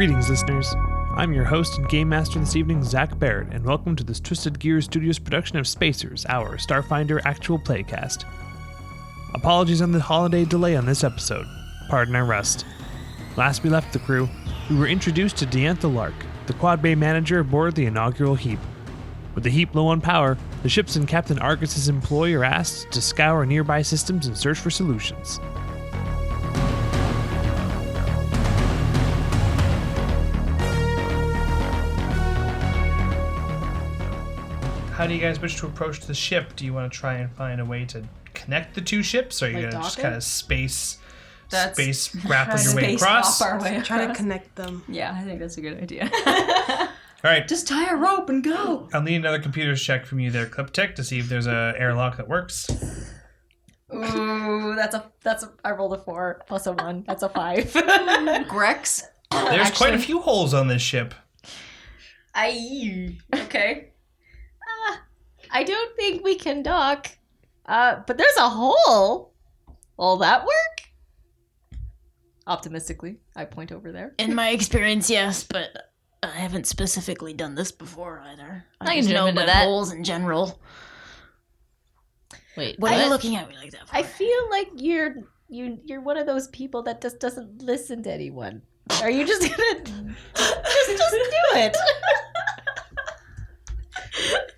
Greetings, listeners. I'm your host and game master this evening, Zach Barrett, and welcome to this Twisted Gears Studios production of Spacers, our Starfinder actual playcast. Apologies on the holiday delay on this episode. Pardon our rust. Last we left the crew, we were introduced to Deantha Lark, the quad bay manager aboard the Inaugural Heap. With the Heap low on power, the ships and Captain Argus's employee are asked to scour nearby systems and search for solutions. How do you guys wish to approach the ship? Do you want to try and find a way to connect the two ships, or are you going to just kind of space grapple your way across? Try to connect them. Yeah, I think that's a good idea. All right. Just tie a rope and go. I'll need another computer's check from you there, Cliptech, to see if there's a airlock that works. Ooh, that's a. I rolled a 4 plus a 1. That's a 5. Grex? There's quite a few holes on this ship. Okay. I don't think we can dock. But there's a hole. Will that work? Optimistically, I point over there. In my experience, yes, but I haven't specifically done this before either. I just can know jump into about that. holes in general. Wait, What are you looking at me like that for? I feel like you're one of those people that just doesn't listen to anyone. Are you just gonna just do it?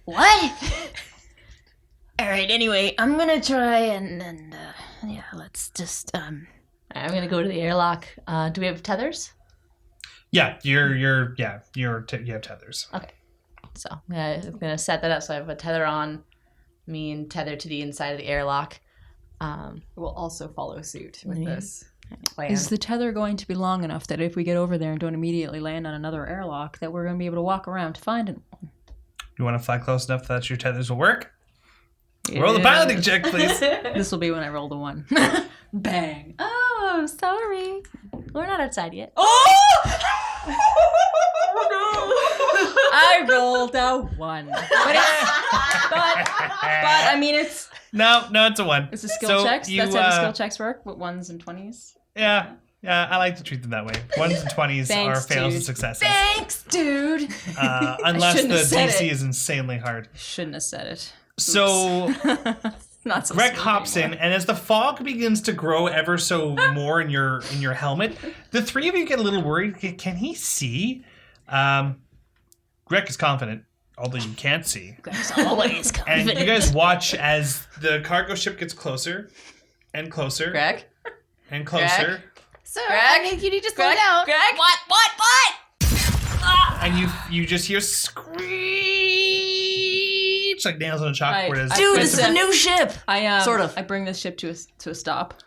What? Alright, anyway, I'm gonna try and let's just, I'm gonna go to the airlock. Do we have tethers? Yeah, you have tethers. Okay. So I'm gonna set that up so I have a tether on me and tether to the inside of the airlock. We'll also follow suit with this plan. Is the tether going to be long enough that if we get over there and don't immediately land on another airlock, that we're going to be able to walk around to find it? You want to fly close enough that your tethers will work? Yeah. Roll the piloting check, please. This will be when I roll the 1. Bang. Oh, sorry. We're not outside yet. Oh! I rolled a 1. But I mean, it's... No, it's a 1. It's a skill checks? That's how the skill checks work, with 1s and 20s? Yeah, I like to treat them that way. 1s and 20s are fails and successes. Thanks, dude! Unless the DC is insanely hard. Shouldn't have said it. So, Not so Greg hops in, and as the fog begins to grow ever so more in your helmet, the three of you get a little worried. Can he see? Greg is confident, although you can't see. Greg's always confident. And you guys watch as the cargo ship gets closer and closer. Greg? And closer. Greg? Sir, I think you need to slow down. Greg? What? And you just hear screech like nails on a chalkboard. Dude, this is a new ship! Sort of. I bring this ship to a stop.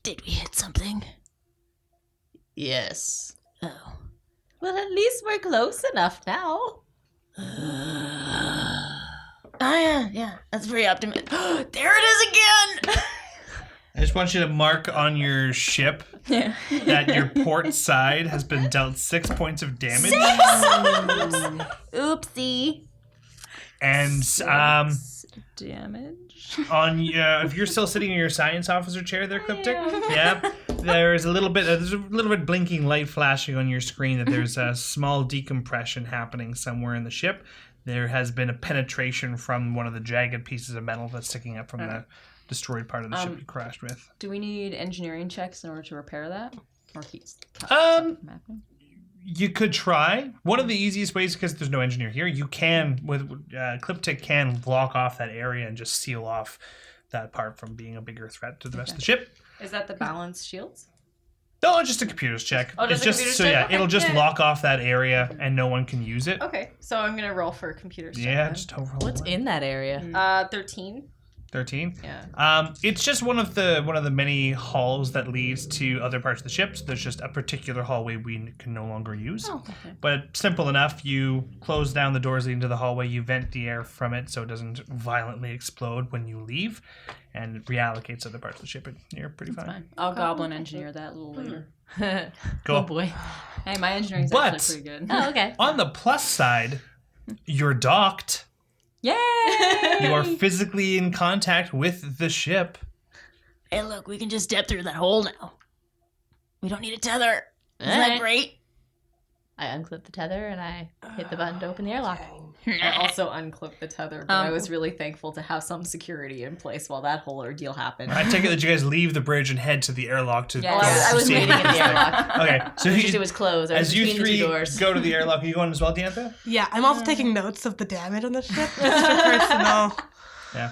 Did we hit something? Yes. Oh. Well, at least we're close enough now. Yeah. That's very optimistic. There it is again! I just want you to mark on your ship that your port side has been dealt 6 points of damage. Oopsie. And damage. on if you're still sitting in your science officer chair there, Cryptic, there's a little bit blinking light flashing on your screen that there's a small decompression happening somewhere in the ship. There has been a penetration from one of the jagged pieces of metal that's sticking up from the destroyed part of the ship you crashed with. Do we need engineering checks in order to repair that? Or mapping? You could try. One of the easiest ways, because there's no engineer here, you can, with Cliptic can block off that area and just seal off that part from being a bigger threat to the rest of the ship. Is that the balance shields? No, just a computer's check. Oh, just a computer's check? Okay. It'll just lock off that area and no one can use it. Okay, so I'm gonna roll for a computer's check. Yeah, just overall. What's in that area? 13. 13? Yeah. It's just one of the many halls that leads to other parts of the ship. So there's just a particular hallway we can no longer use. Oh, okay. But simple enough. You close down the doors leading to the hallway. You vent the air from it so it doesn't violently explode when you leave, and it reallocates other parts of the ship. And you're pretty fine. I'll goblin engineer that a little later. Cool. Oh boy. Hey, my engineering's actually pretty good. Oh, okay. On the plus side, you're docked. Yay! You are physically in contact with the ship. Hey, look, we can just step through that hole now. We don't need a tether. Isn't that great? I unclip the tether and I hit the button to open the airlock. I also unclipped the tether, but I was really thankful to have some security in place while that whole ordeal happened. I take it that you guys leave the bridge and head to the airlock to. Well, I was see waiting at the airlock. Okay, so It was closed. I was as you between the three two doors. go to the airlock, are you going as well, Diantha? Yeah, I'm also taking notes of the damage on the ship just for personal. Yeah.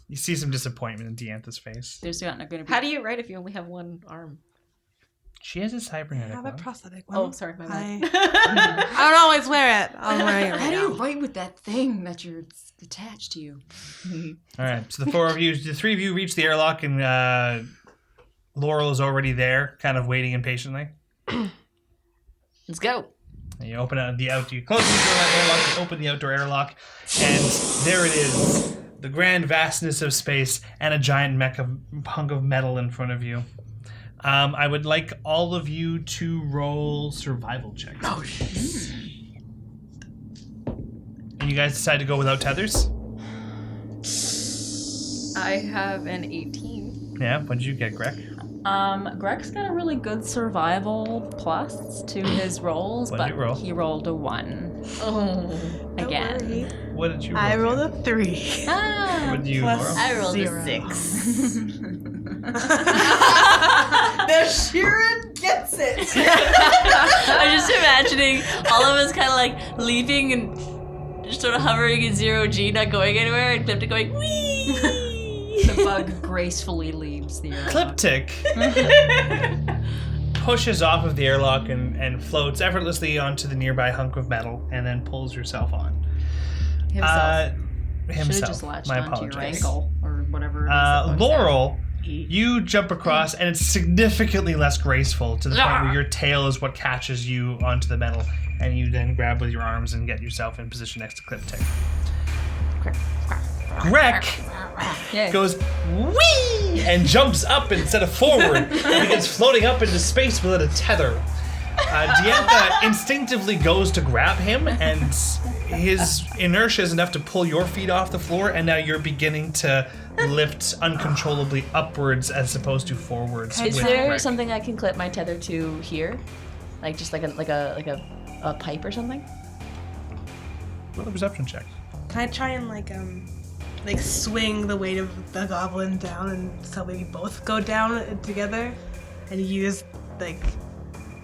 You see some disappointment in Diantha's face. There's not going to be. How do you write if you only have one arm? She has a I cybernetic have a one. prosthetic one. Oh, sorry, my bad. I don't always wear it. I'm wearing it right How do you now. write with that thing that you're attached to you? All right, so the three of you reach the airlock, and Laurel is already there, kind of waiting impatiently. Let's go. And you open out you close the indoor airlock, you open the outdoor airlock, and there it is, the grand vastness of space, and a giant hunk of metal in front of you. I would like all of you to roll survival checks. Oh shit! And you guys decide to go without tethers? I have an 18. Yeah. What did you get, Greg? Greg's got a really good survival plus to his rolls, What did but you roll? he rolled a 1 Oh. again. What did you roll? I rolled a 3. Ah, What did you Plus- roll? I rolled 0. a 6. The Sheeran gets it! I'm just imagining all of us kind of like leaping and just sort of hovering in 0G, not going anywhere, and Clifton going, whee! the bug gracefully leaves the airlock. Cliptic pushes off of the airlock and floats effortlessly onto the nearby hunk of metal, and then pulls yourself on. Himself. Should have Himself. just latched My onto your apologies. ankle or whatever it is. that bugs Laurel, you jump across, and it's significantly less graceful to the point where your tail is what catches you onto the metal, and you then grab with your arms and get yourself in position next to Cliptic. Greg Yeah. goes whee and jumps up instead of forward and begins floating up into space without a tether. Diantha instinctively goes to grab him, and his inertia is enough to pull your feet off the floor, and now you're beginning to lift uncontrollably upwards as opposed to forwards. Is with there Greg. something I can clip my tether to here? Like just like a pipe or something? Roll a perception check. Can I try and like swing the weight of the goblin down, and so we both go down together, and use like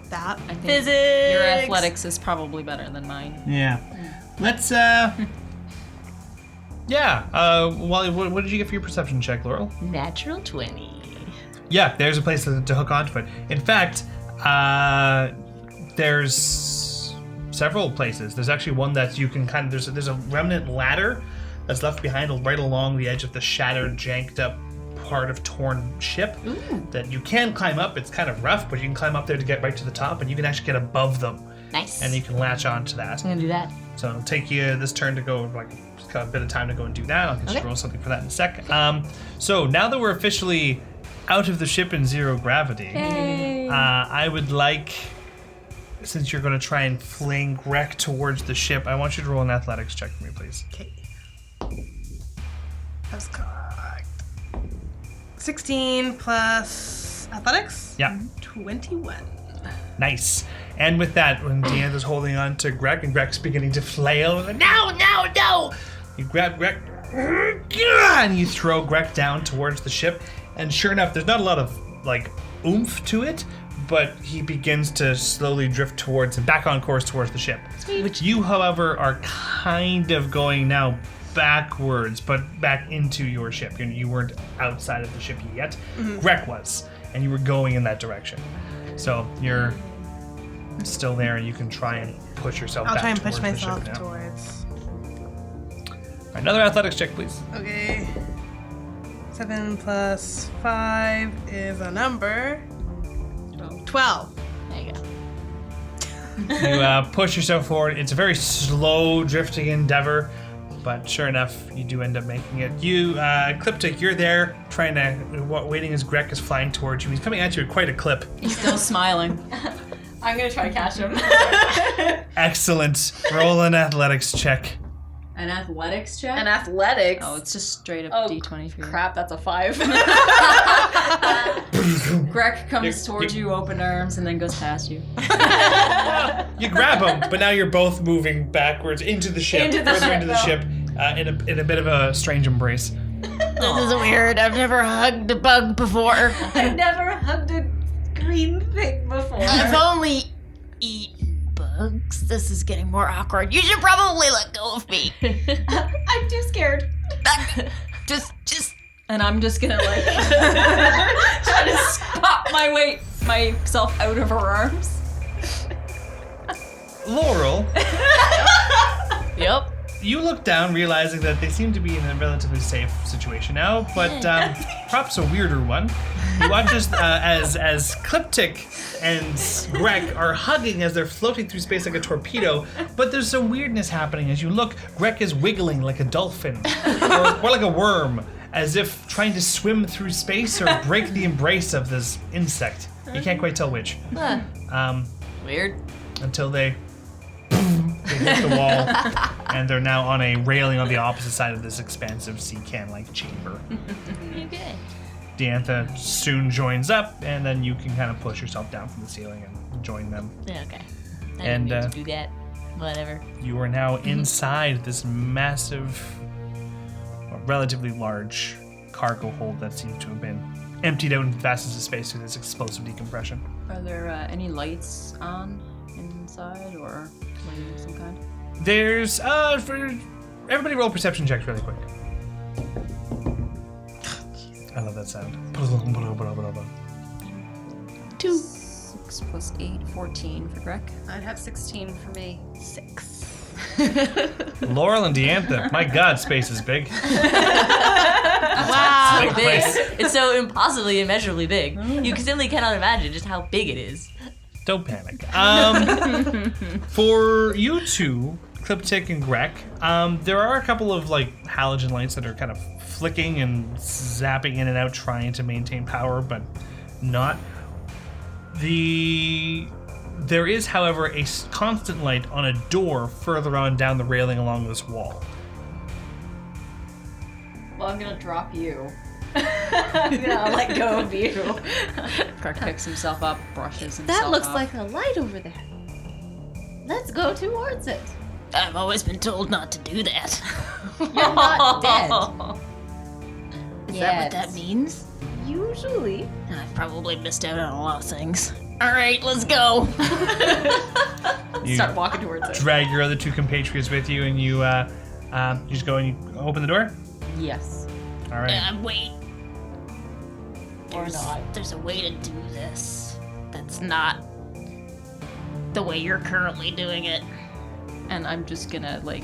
that? I think Physics. your athletics is probably better than mine. Yeah. Let's Wally, what did you get for your perception check, Laurel? Natural 20. Yeah, there's a place to hook onto it. In fact, there's several places. There's actually one that you can kind of there's a remnant ladder that's left behind right along the edge of the shattered, janked up part of torn ship that you can climb up. It's kind of rough, but you can climb up there to get right to the top, and you can actually get above them, Nice. and you can latch onto that. I'm gonna do that. So it'll take you this turn to go, like, just got a bit of time to go and do that. I'll just Okay. roll something for that in a sec. So now that we're officially out of the ship in zero gravity, I would like, since you're going to try and fling Greg towards the ship, I want you to roll an athletics check for me, please. Okay. That's correct. 16 plus athletics? Yeah. 21. Nice. And with that, when Diantha's holding on to Greg and Greg's beginning to flail, and no! You grab Greg and you throw Greg down towards the ship. And sure enough, there's not a lot of like oomph to it, but he begins to slowly drift towards and back on course towards the ship. Which you, however, are kind of going now backwards, but back into your ship. You weren't outside of the ship yet. Greg was, and you were going in that direction. So you're still there, and you can try and push yourself I'll back try and towards push the ship myself now. towards. All right, another athletics check, please. Okay. 7 plus 5 is a number. 12. There you go. You push yourself forward. It's a very slow drifting endeavor, but sure enough, you do end up making it. You, Cliptic, you're there trying to, waiting as Greg is flying towards you. He's coming at you at quite a clip. He's still smiling. I'm gonna try to catch him. Excellent. Roll an athletics check. An athletics check? An athletics. Oh, it's just straight up Oh, D20 for you. crap, that's a 5. Greg comes towards you, open arms, and then goes past you. You grab him, but now you're both moving backwards into the ship, into the ship, in a bit of a strange embrace. This is weird. I've never hugged a bug before. I've never hugged a green thing before. I've only eaten bugs. This is getting more awkward. You should probably let go of me. I'm too scared. Just. And I'm just gonna like try to pop myself out of her arms. Laurel, Yep. you look down, realizing that they seem to be in a relatively safe situation now, but perhaps a weirder one. You watch as Cliptic and Greg are hugging as they're floating through space like a torpedo, but there's some weirdness happening. As you look, Greg is wiggling like a dolphin, or like a worm, as if trying to swim through space or break the embrace of this insect. You can't quite tell which. Weird. Until they hit the wall, and they're now on a railing on the opposite side of this expansive sea can-like chamber. Okay. Diantha soon joins up, and then you can kind of push yourself down from the ceiling and join them. Yeah, okay. I And, didn't mean to do that. Whatever. You are now inside this massive, or relatively large cargo hold that seems to have been emptied out into vastness of space through this explosive decompression. Are there any lights on inside or lighting of some kind? There's, for everybody roll perception checks really quick. I love that sound. 2. 6 plus 8, 14 for Greg. I'd have 16 for me. 6. Laurel and Diantha. My God, space is big. Wow. Big place. It's so impossibly immeasurably big. You simply cannot imagine just how big it is. Don't panic. For you two, Cliptic and Greg, there are a couple of like halogen lights that are kind of flicking and zapping in and out, trying to maintain power, but not. There is, however, a constant light on a door further on down the railing along this wall. Well, I'm gonna drop you. I'm gonna let go of you. Greg picks himself up, brushes himself That looks off. like a light over there. Let's go towards it. I've always been told not to do that. You're not dead. Is that what that means? Usually. I've probably missed out on a lot of things. All right, let's go. You Start walking towards it. drag your other two compatriots with you, and you just go and you open the door. Yes. All right. Wait. There's a way to do this. That's not the way you're currently doing it. And I'm just gonna like,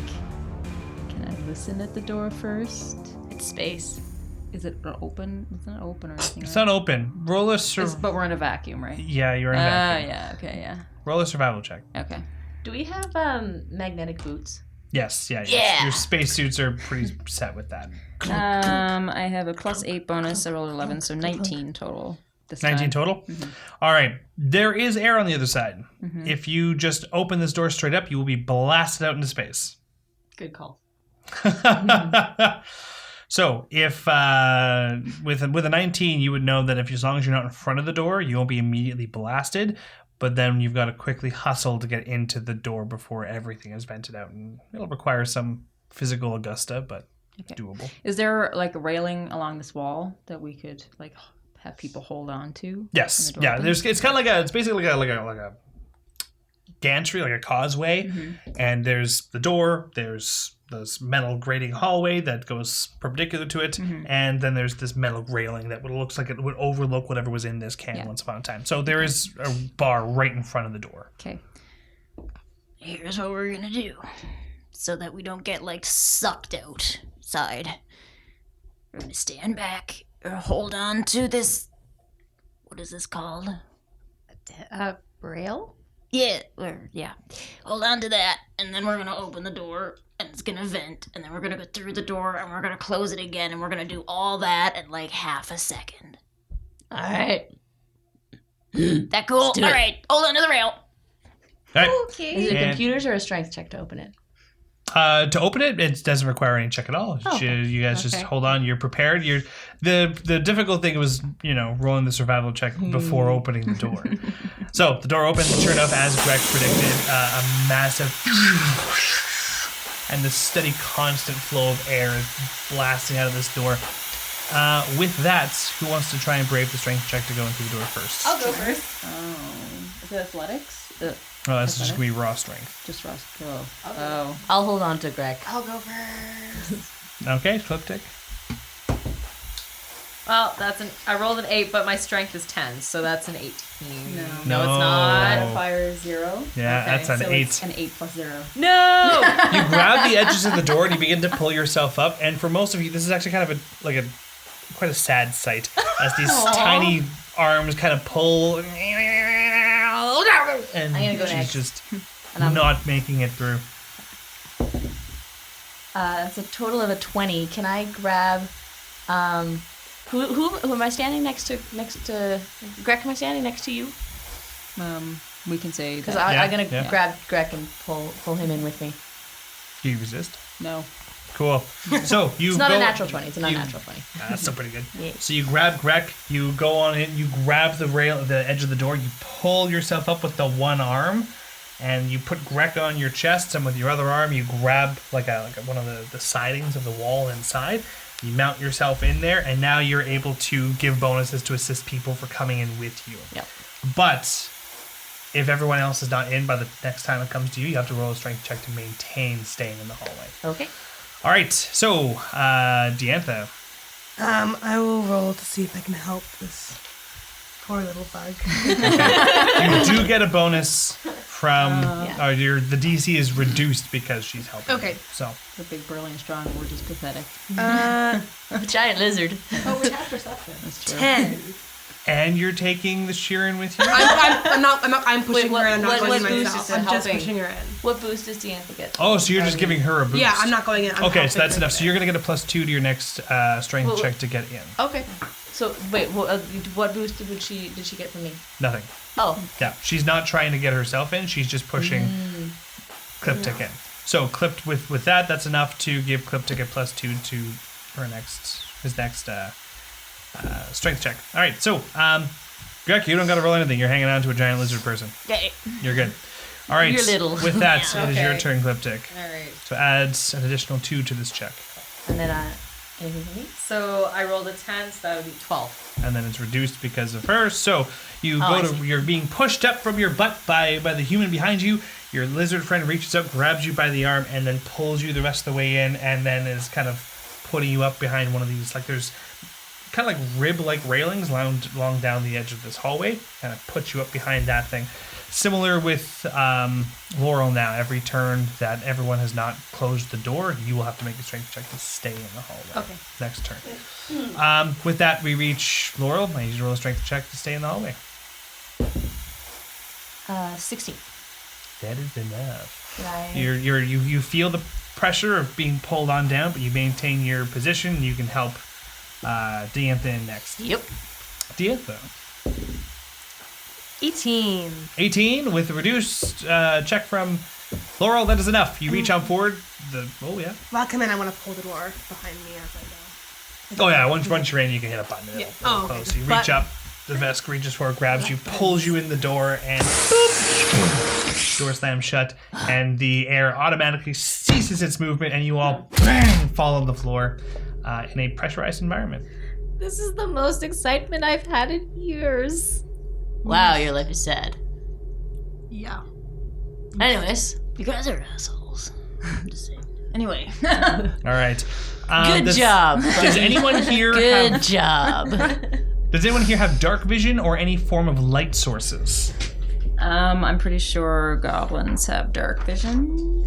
can I listen at the door first? It's space. Is it open? It's not open or anything. It's right? not open. Roll a But we're in a vacuum, right? Yeah, you're in a vacuum. Yeah. Okay. Yeah. Roll a survival check. Okay. Do we have magnetic boots? Yes, yeah. Yeah. Your spacesuits are pretty set with that. I have a plus 8 bonus. I rolled 11, so 19 total. This 19 time. total? All right. There is air on the other side. If you just open this door straight up, you will be blasted out into space. Good call. So, if with a 19, you would know that as long as you're not in front of the door, you won't be immediately blasted. But then you've got to quickly hustle to get into the door before everything is vented out, and it'll require some physical Augusta, but doable. Is there like a railing along this wall that we could like have people hold on to? Yes, when the door yeah. opens? It's kind of it's basically like a gantry, like a causeway, and there's the door. There's this metal grating hallway that goes perpendicular to it, and then there's this metal railing that looks like it would overlook whatever was in this can once upon a time. So there is a bar right in front of the door. Okay. Here's what we're gonna do, so that we don't get like sucked outside. We're gonna stand back or hold on to this. What is this called? Braille? Yeah, hold on to that, and then we're gonna open the door, and it's gonna vent, and then we're gonna go through the door, and we're gonna close it again, and we're gonna do all that in like half a second. All right. That cool? All right, hold on to the rail. All right. Okay. Is it And- computers or a strength check to open it? To open it, it doesn't require any check at all. You guys just hold on. You're prepared. The difficult thing was, rolling the survival check before opening the door. So the door opens. Sure enough, as Greg predicted, a massive and the steady, constant flow of air is blasting out of this door. With that, who wants to try and brave the strength check to go into the door first? I'll go first. Oh, is it athletics? Oh, that's just gonna be raw strength. Just raw. Oh. I'll hold on to Greg. I'll go first. Okay, Cliptic. Well, I rolled an 8, but my strength is 10, so that's an 18. No. No, it's not. Modifier is 0. Yeah, Okay, that's an So 8. it's an 8 plus 0. No! You grab the edges of the door and you begin to pull yourself up. And for most of you, this is actually kind of quite a sad sight as these tiny arms kind of pull. And I'm gonna go she's next. just And I'm- not making it through. That's a total of a 20. Can I grab? Who am I standing next to? Greg, am I standing next to you? We can say Because that. Yeah, I'm gonna yeah. grab Greg and pull him in with me. Do you resist? No. Cool. So you It's not go, a natural 20. It's an unnatural 20. That's still pretty good. Yeah. So you grab Greg, you go on in, you grab the edge of the door, you pull yourself up with the one arm, and you put Greg on your chest, and with your other arm you grab like one of the sidings of the wall inside. You mount yourself in there, and now you're able to give bonuses to assist people for coming in with you. Yep. But if everyone else is not in by the next time it comes to you, you have to roll a strength check to maintain staying in the hallway. Okay. All right, so Diantha. I will roll to see if I can help this poor little bug. You do get a bonus from Yeah. the DC is reduced because she's helping. Okay. So We're big, burly, and strong. We're just pathetic. A giant lizard. Oh, we have perception. That's true. 10. and you're taking the Sheeran with you. I'm pushing Wait, her in. I'm not what going in boost myself. is it I'm just helping? pushing her in. What boost does Deantha get? Oh, so you're just giving her a boost. Yeah, I'm not going in. I'm Okay, helping so that's her. enough. So you're gonna get a +2 to your next strength Well, check to get in. Okay. So wait, what boost did she get from me? Nothing. Oh, Yeah, she's not trying to get herself in. She's just pushing Cliptic in. So Clipped with that, that's enough to give Cliptic a +2 to his next strength check. All right, so Greg, you don't got to roll anything. You're hanging on to a giant lizard person. okay. You're good. All right. You're little. With that, it is your Okay. turn, Cliptic. All right. So adds an additional 2 to this check, And then anything for me? So I rolled a 10, so that would be 12. and then it's reduced because of her. So you I go to see. you're being pushed up from your butt by the human behind you. Your lizard friend reaches up, grabs you by the arm, and then pulls you the rest of the way in, and then is kind of putting you up behind one of these, like there's kind of like rib-like railings along down the edge of this hallway. Kind of puts you up behind that thing. Similar with Laurel now. Every turn that everyone has not closed the door, you will have to make a strength check to stay in the hallway. Okay. Next turn. With that, we reach Laurel. I need you to roll a strength check to stay in the hallway. 16. That is enough. Did I? You feel the pressure of being pulled on down, but you maintain your position. You can help Diantha in next. Yep. Diantha. 18. 18 with a reduced check from Laurel. That is enough. You reach on forward. Oh yeah. While I come in, I want to pull the door behind me as I go. Oh yeah. Once you're in, you can hit a button. Yeah. It'll Oh, okay. close. So you But- reach up. The Vesk reaches for, grabs you, pulls you in the door, and boop, door slams shut, and the air automatically ceases its movement, and you all bang fall on the floor in a pressurized environment. This is the most excitement I've had in years. Wow, your life is sad. Yeah. Anyways, you guys are assholes. I'm just saying. Anyway. All right. Good job. Does anyone here Good have, job. Does anyone here have dark vision or any form of light sources? I'm pretty sure goblins have dark vision.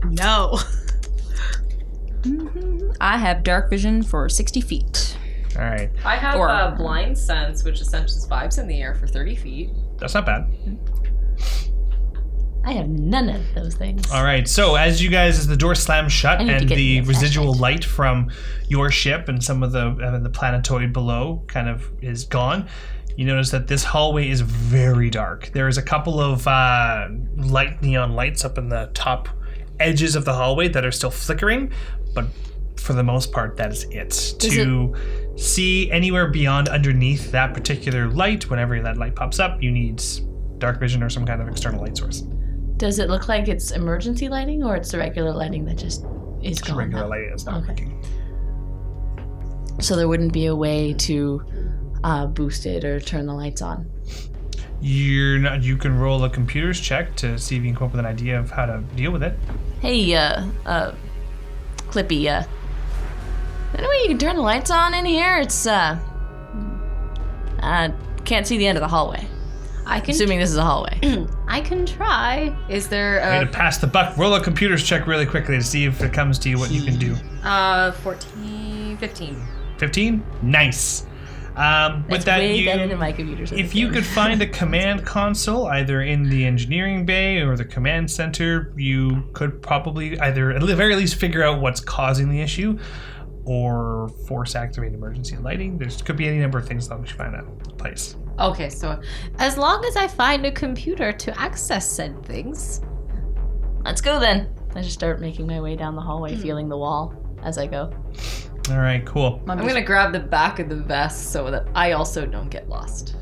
No. I have dark vision for 60 feet. All right. I have Or- blind sense, which senses vibes in the air for 30 feet. That's not bad. I have none of those things. All right. So as the door slams shut I need to and get the me a residual flashlight. light from your ship and some of the planetoid below kind of is gone, you notice that this hallway is very dark. There is a couple of neon lights up in the top edges of the hallway that are still flickering, but for the most part, that is it. See anywhere beyond underneath that particular light, whenever that light pops up, you need dark vision or some kind of external light source. Does it look like it's emergency lighting, or it's the regular lighting that just is It's gone regular now? lighting is not working. So there wouldn't be a way to boost it or turn the lights on? You can roll a computer's check to see if you can come up with an idea of how to deal with it. Hey, Clippy, any way you can turn the lights on in here? It's, I can't see the end of the hallway. Assuming this is a hallway. I can try. Is there Way a to pass the buck. Roll a computer's check really quickly to see if it comes to you what you can do. 14, 15. 15? Nice. With That's that, way better than my computers. if you could find a command console, either in the engineering bay or the command center, you could probably either at the very least figure out what's causing the issue, or force activate emergency lighting. There could be any number of things that we should find out place. Okay, so as long as I find a computer to access said things. Let's go then. I just start making my way down the hallway, feeling the wall as I go. All right, cool. I'm gonna grab the back of the vest so that I also don't get lost.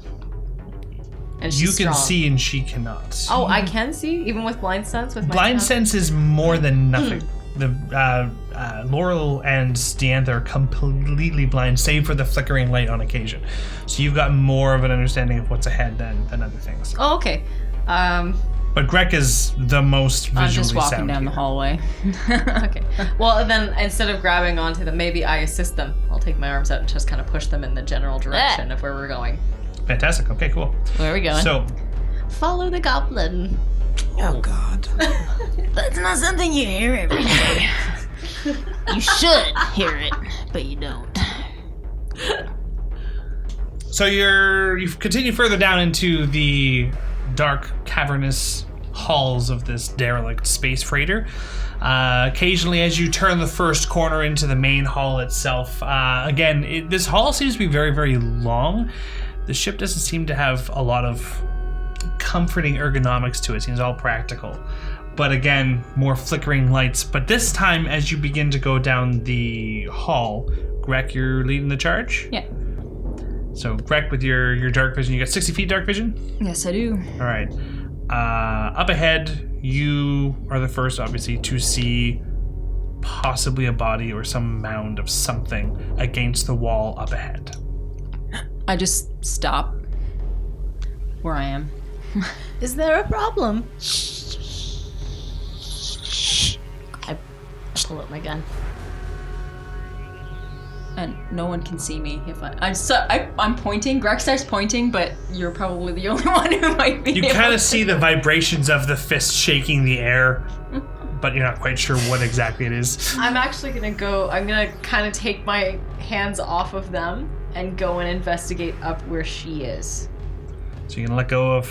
And You she's can strong. see and she cannot. Oh, I can see even with blind sense. With my Blind talent? sense is more than nothing. The Laurel and Deantha are completely blind, save for the flickering light on occasion. So you've got more of an understanding of what's ahead than other things. Oh, okay. But Greg is the most visually I'm just walking sound down the here. hallway. Okay. Well, then instead of grabbing onto them, maybe I assist them. I'll take my arms out and just kind of push them in the general direction of where we're going. Fantastic. Okay, cool. Where are we going? So, Follow the goblin. Oh God. That's not something you hear every day. You should hear it, but you don't. so you continue further down into the dark, cavernous halls of this derelict space freighter. Occasionally, as you turn the first corner into the main hall itself, this hall seems to be very, very long. The ship doesn't seem to have a lot of comforting ergonomics to it. It seems all practical. But again, more flickering lights. But this time, as you begin to go down the hall, Greg, you're leading the charge? Yeah. So, Greg, with your dark vision, you got 60 feet dark vision? Yes, I do. All right. Up ahead, you are the first, obviously, to see possibly a body or some mound of something against the wall up ahead. I just stop where I am. Is there a problem? I pull out my gun. And no one can see me if I'm pointing. Greg starts pointing, but you're probably the only one who might be. You kind of see the vibrations of the fist shaking the air, but you're not quite sure what exactly it is. I'm actually gonna go. I'm gonna kind of take my hands off of them and go and investigate up where she is. So you're gonna let go of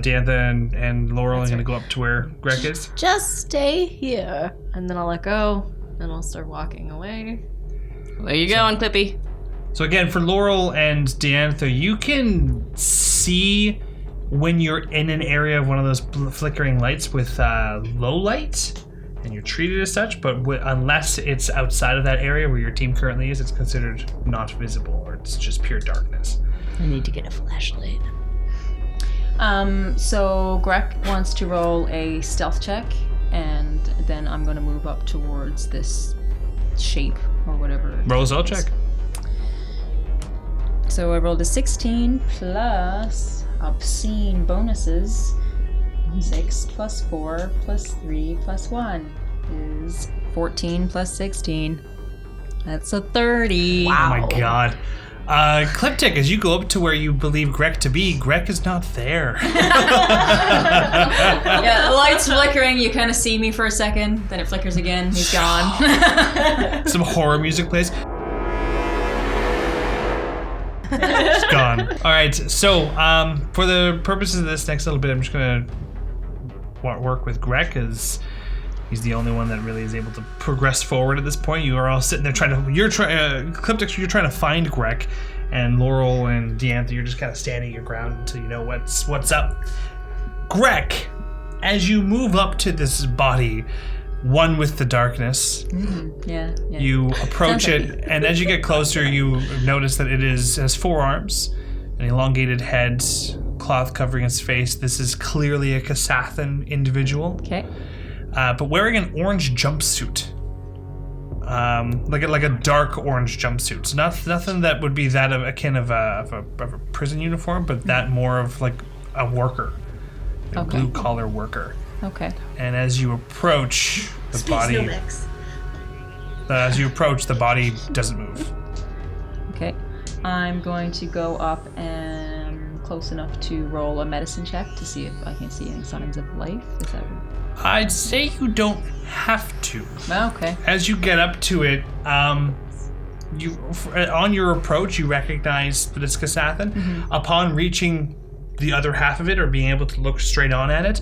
Deantha and Laurel and gonna go up to where Greg is? Just stay here, and then I'll let go, and I'll start walking away. Where you going, Clippy? So again, for Laurel and Deantha, you can see when you're in an area of one of those flickering lights with low light, and you're treated as such, but unless it's outside of that area where your team currently is, it's considered not visible, or it's just pure darkness. I need to get a flashlight. So Greg wants to roll a stealth check, and then I'm gonna move up towards this shape or whatever. Roll a stealth check. So I rolled a 16 plus obscene bonuses. 6 plus 4 plus 3 plus 1 is 14 plus 16. That's a 30. Oh my god. Cliptic, as you go up to where you believe Greg to be, Greg is not there. Yeah, the light's flickering. You kind of see me for a second, then it flickers again. He's gone. Some horror music plays. It's gone. All right, so for the purposes of this next little bit, I'm just gonna work with Greg because he's the only one that really is able to progress forward at this point. You are all sitting there Cliptic, you're trying to find Greg, and Laurel and Deantha, you're just kind of standing your ground until you know what's up. Greg, as you move up to this body, one with the darkness. Yeah. You approach Sounds it, and as you get closer, you notice that it has 4 arms, an elongated head, cloth covering its face. This is clearly a Kasathan individual. Okay. But wearing an orange jumpsuit. Like a dark orange jumpsuit. So nothing that would be that akin of a prison uniform, but that more of like a worker. A blue collar worker. Okay. And as you approach the body, the body doesn't move. Okay. I'm going to go up and close enough to roll a medicine check to see if I can see any signs of life. Is that? I'd say you don't have to. Okay. As you get up to it, you on your approach, you recognize that it's Kasathan. Mm-hmm. Upon reaching the other half of it, or being able to look straight on at it,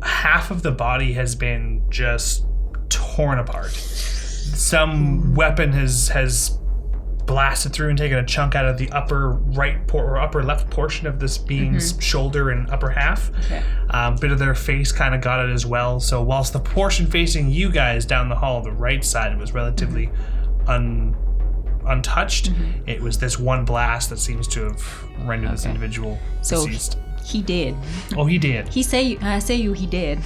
half of the body has been just torn apart. Some weapon has blasted through and taken a chunk out of the upper upper left portion of this being's shoulder and upper half. Okay. Bit of their face kind of got it as well. So whilst the portion facing you guys down the hall, the right side, was relatively untouched, it was this one blast that seems to have rendered this individual deceased. He did. Oh, he did. He did.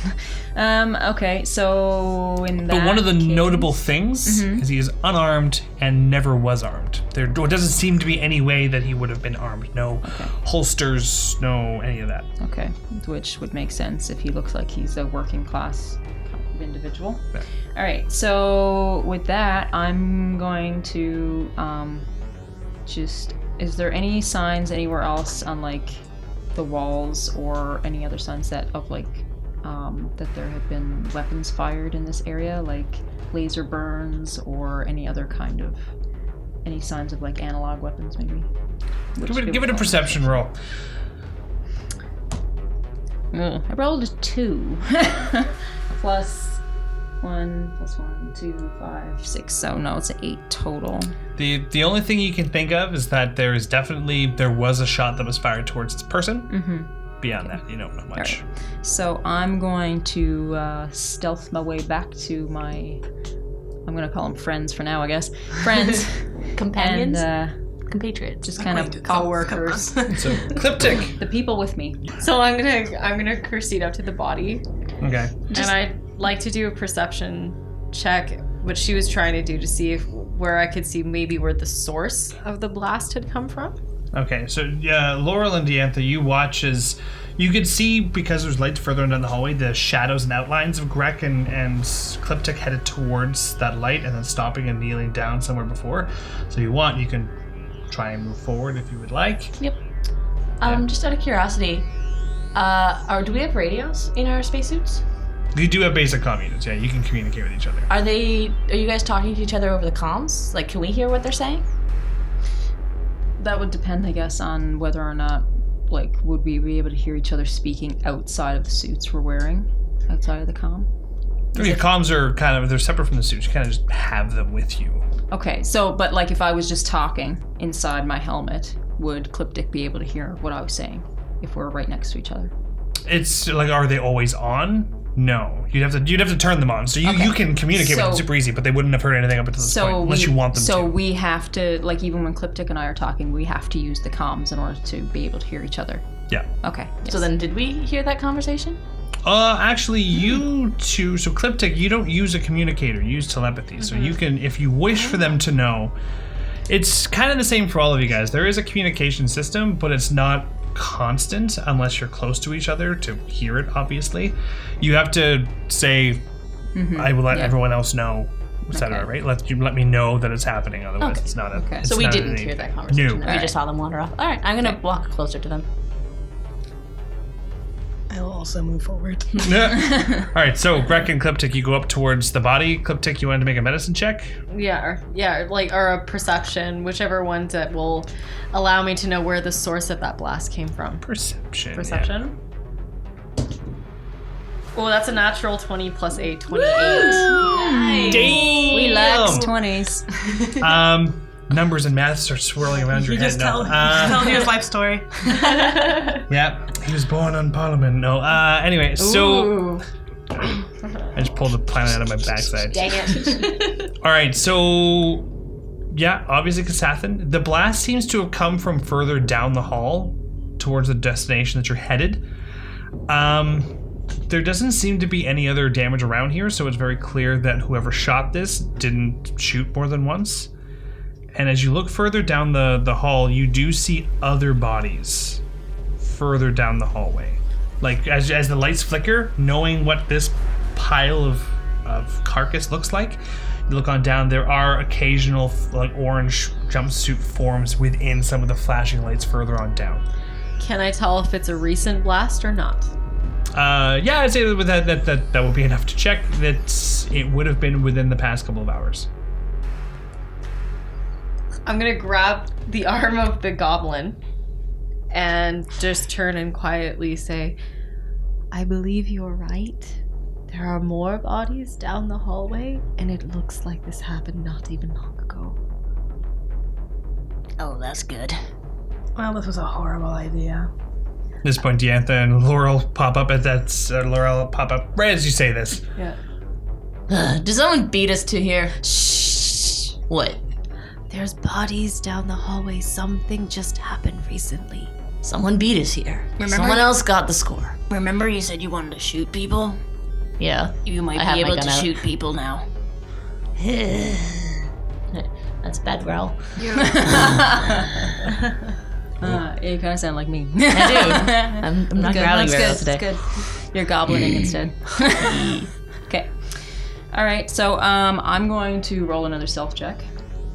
Okay, so in that But one of the case, notable things is he is unarmed and never was armed. There doesn't seem to be any way that he would have been armed. No holsters, no any of that. Okay, which would make sense if he looks like he's a working class kind of individual. Yeah. All right, so with that, I'm going to is there any signs anywhere else on like the walls or any other signs that there have been weapons fired in this area, like laser burns or any signs of like analog weapons maybe? Give it a perception roll. I rolled a 2 plus 1 plus 1, 2, 5, 6. So no, it's an 8 total. The only thing you can think of is that there was a shot that was fired towards this person. Beyond that, you don't know much. Right. So I'm going to stealth my way back to my, I'm going to call them friends for now, I guess. Friends. Companions? And compatriots. just kind of co-workers. So, Cliptic. The people with me. So I'm gonna proceed up to the body. Okay. And I'd like to do a perception check, what she was trying to do to see where I could see maybe where the source of the blast had come from. Okay, so Laurel and Diantha, you watch as you could see, because there's lights further down the hallway, the shadows and outlines of Grek and Cliptic headed towards that light and then stopping and kneeling down somewhere before. So you can try and move forward if you would like. Yep. Just out of curiosity, do we have radios in our spacesuits? You do have basic comm units, yeah. You can communicate with each other. Are you guys talking to each other over the comms? Like, can we hear what they're saying? That would depend, I guess, on whether or not, like, would we be able to hear each other speaking outside of the suits we're wearing, outside of the comm? The comms are they're separate from the suits. You kind of just have them with you. Okay, so, but like if I was just talking inside my helmet, would Cliptic be able to hear what I was saying if we're right next to each other? It's like, are they always on? No, you'd have to turn them on. So you can communicate with them super easy, but they wouldn't have heard anything up until this point unless you want them to. So we have to, like, even when Cliptic and I are talking, we have to use the comms in order to be able to hear each other. Yeah. Okay. Yes. So then, did we hear that conversation? Actually, you two. So Cliptic, you don't use a communicator. You use telepathy. So you can, if you wish for them to know, it's kind of the same for all of you guys. There is a communication system, but it's not constant unless you're close to each other to hear it. Obviously, you have to say, "I will let everyone else know," etc. Right? Let me know that it's happening. Otherwise, it's not a. Okay. It's So we not didn't hear that conversation. No. We just saw them wander off. All right, I'm gonna walk closer to them. I will also move forward. All right, so Grek and Cliptic, you go up towards the body. Cliptic, you wanted to make a medicine check? Or a perception, whichever one that will allow me to know where the source of that blast came from. Perception. Yeah. Oh, that's a natural 20 plus 8, 28. Nice. Damn. We like 20s. Numbers and math start swirling around your You head just now. tell his life story. Yeah, he was born on Parliament. No, anyway, so I just pulled the planet out of my backside. Dang it. All right, so yeah, obviously Kasathan. The blast seems to have come from further down the hall towards the destination that you're headed. There doesn't seem to be any other damage around here, so it's very clear that whoever shot this didn't shoot more than once. And as you look further down the hall, you do see other bodies further down the hallway. Like, as the lights flicker, knowing what this pile of carcass looks like, you look on down, there are occasional like orange jumpsuit forms within some of the flashing lights further on down. Can I tell if it's a recent blast or not? Yeah, I'd say that would be enough to check that it would have been within the past couple of hours. I'm gonna grab the arm of the goblin and just turn and quietly say, I believe you're right. There are more bodies down the hallway, and it looks like this happened not even long ago. Oh, that's good. Well, this was a horrible idea. At this point, Diantha and Laurel pop up right as you say this. Yeah. Does someone beat us to here? Shh. What? There's bodies down the hallway. Something just happened recently. Someone beat us here. Remember- Someone else got the score. Remember you said you wanted to shoot people? Yeah. You might I have be my able to gun out. shoot people now. That's a bad growl. You kind of sound like me. I do. I'm not growling very well today. That's good. You're goblining instead. Okay. All right. So I'm going to roll another stealth check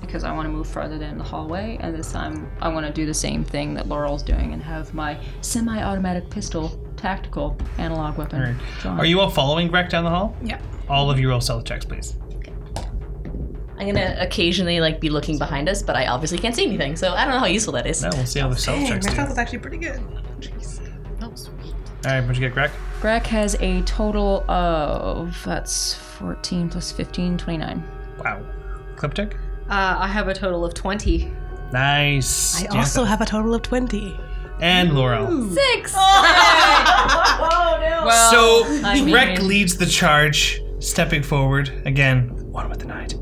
because I want to move farther down the hallway, and this time I want to do the same thing that Laurel's doing and have my semi-automatic pistol, tactical analog weapon. All right. drawn. Are you all following Greg down the hall? Yeah. All of you roll stealth checks, please. I'm gonna occasionally be looking behind us, but I obviously can't see anything, so I don't know how useful that is. No, we'll see how the stealth Dang, checks my do. stealth was actually pretty good. All right, what'd you get, Greg? Greg has a total of, that's 14 plus 15, 29. Wow. Cliptic? I have a total of 20. Nice. I also have a total of 20. And Laurel. 6! Well, So, I Greg mean- leads the charge, stepping forward. Again, one with the knight.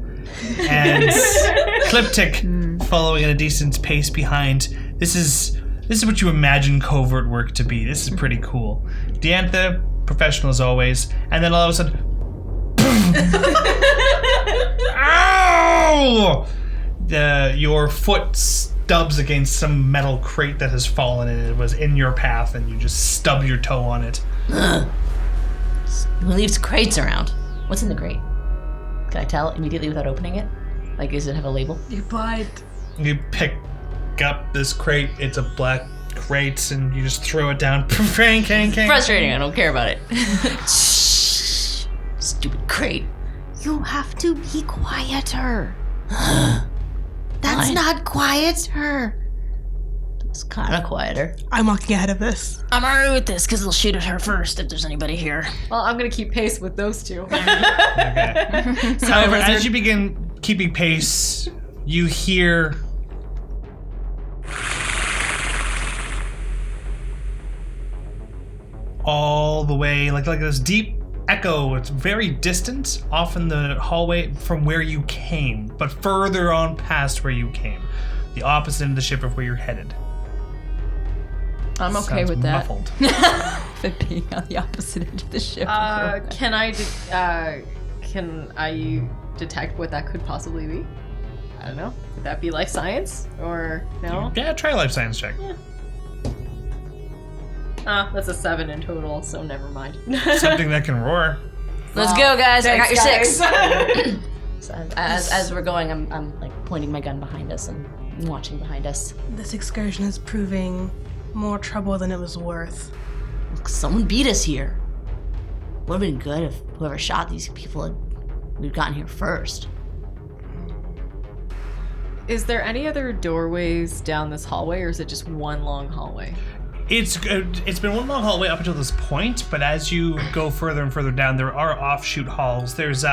And Cliptic following at a decent pace behind. This is what you imagine covert work to be. This is pretty cool. Diantha, professional as always. And then all of a sudden... Ow! Your foot stubs against some metal crate that has fallen and it was in your path and you just stub your toe on it. Who leaves crates around? What's in the crate? Can I tell immediately without opening it? Like, does it have a label? You bite. You pick up this crate, it's a black crate, and you just throw it down. Frustrating, I don't care about it. Shh. Stupid crate. You have to be quieter. That's Fine. not quieter. It's kind of quieter. I'm walking ahead of this. I'm alright with this because they'll shoot at her first if there's anybody here. Well, I'm gonna keep pace with those two. Okay. However, as you begin keeping pace, you hear all the way, like this deep echo. It's very distant, off in the hallway from where you came, but further on past where you came. The opposite end of the ship of where you're headed. I'm okay Sounds with that. muffled. It being on the opposite end of the ship. Can I detect what that could possibly be? I don't know. Would that be life science or no? Yeah, try a life science check. That's a 7 in total, so never mind. Something that can roar. Let's go, guys. I got your Thanks, 6. So as we're going, I'm like pointing my gun behind us and watching behind us. This excursion is proving more trouble than it was worth. Look, someone beat us here. Would have been good if whoever shot these people we'd gotten here first. Is there any other doorways down this hallway, or is it just one long hallway? It's been one long hallway up until this point, but as you go further and further down, there are offshoot halls. There's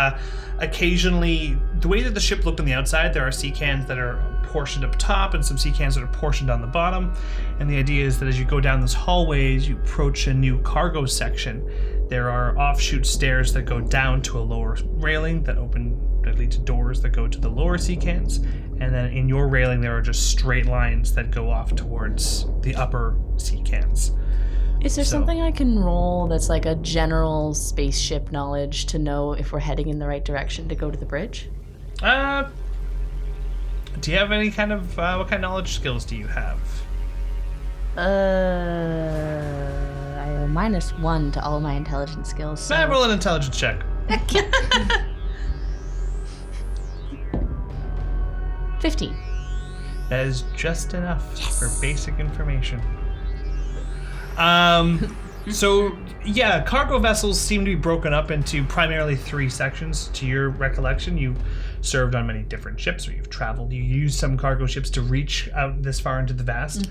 occasionally, the way that the ship looked on the outside, there are sea cans that are portioned up top and some sea cans that are portioned on the bottom. And the idea is that as you go down those hallways, you approach a new cargo section. There are offshoot stairs that go down to a lower railing that lead to doors that go to the lower sea cans. And then in your railing, there are just straight lines that go off towards the upper sea cans. Is there something I can roll that's like a general spaceship knowledge to know if we're heading in the right direction to go to the bridge? Do you have any kind of, what kind of knowledge skills do you have? I have a -1 to all my intelligence skills. So. Roll an intelligence check. 15. That is just enough for basic information. So, yeah, cargo vessels seem to be broken up into primarily 3 sections. To your recollection, you've served on many different ships, or you've traveled. You use some cargo ships to reach out this far into the vast.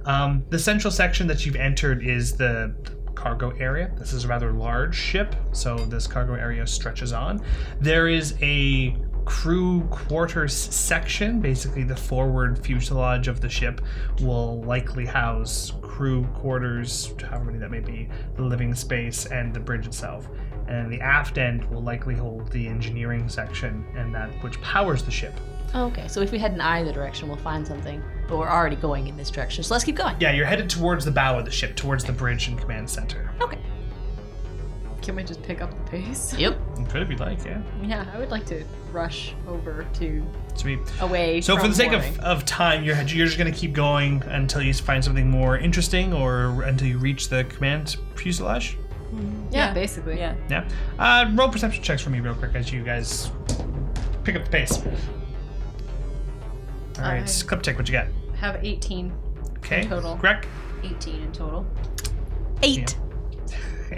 The central section that you've entered is the cargo area. This is a rather large ship, so this cargo area stretches on. There is a crew quarters section. Basically, the forward fuselage of the ship will likely house crew quarters, however many that may be, the living space, and the bridge itself. And the aft end will likely hold the engineering section and that which powers the ship. Oh, okay, so if we head in either direction, we'll find something. But we're already going in this direction, so let's keep going. Yeah, you're headed towards the bow of the ship, towards the bridge and command center. Okay. Can we just pick up the pace? Yep. You could if you'd like, yeah. Yeah, I would like to rush over to Sweet. away So from for the sake boring. of time, you're just going to keep going until you find something more interesting or until you reach the command fuselage? Yeah, basically. Yeah. Yeah. Roll perception checks for me real quick as you guys pick up the pace. All right, Cliptic, what you got? Have 18 Okay. in total. Greg 18 in total. 8.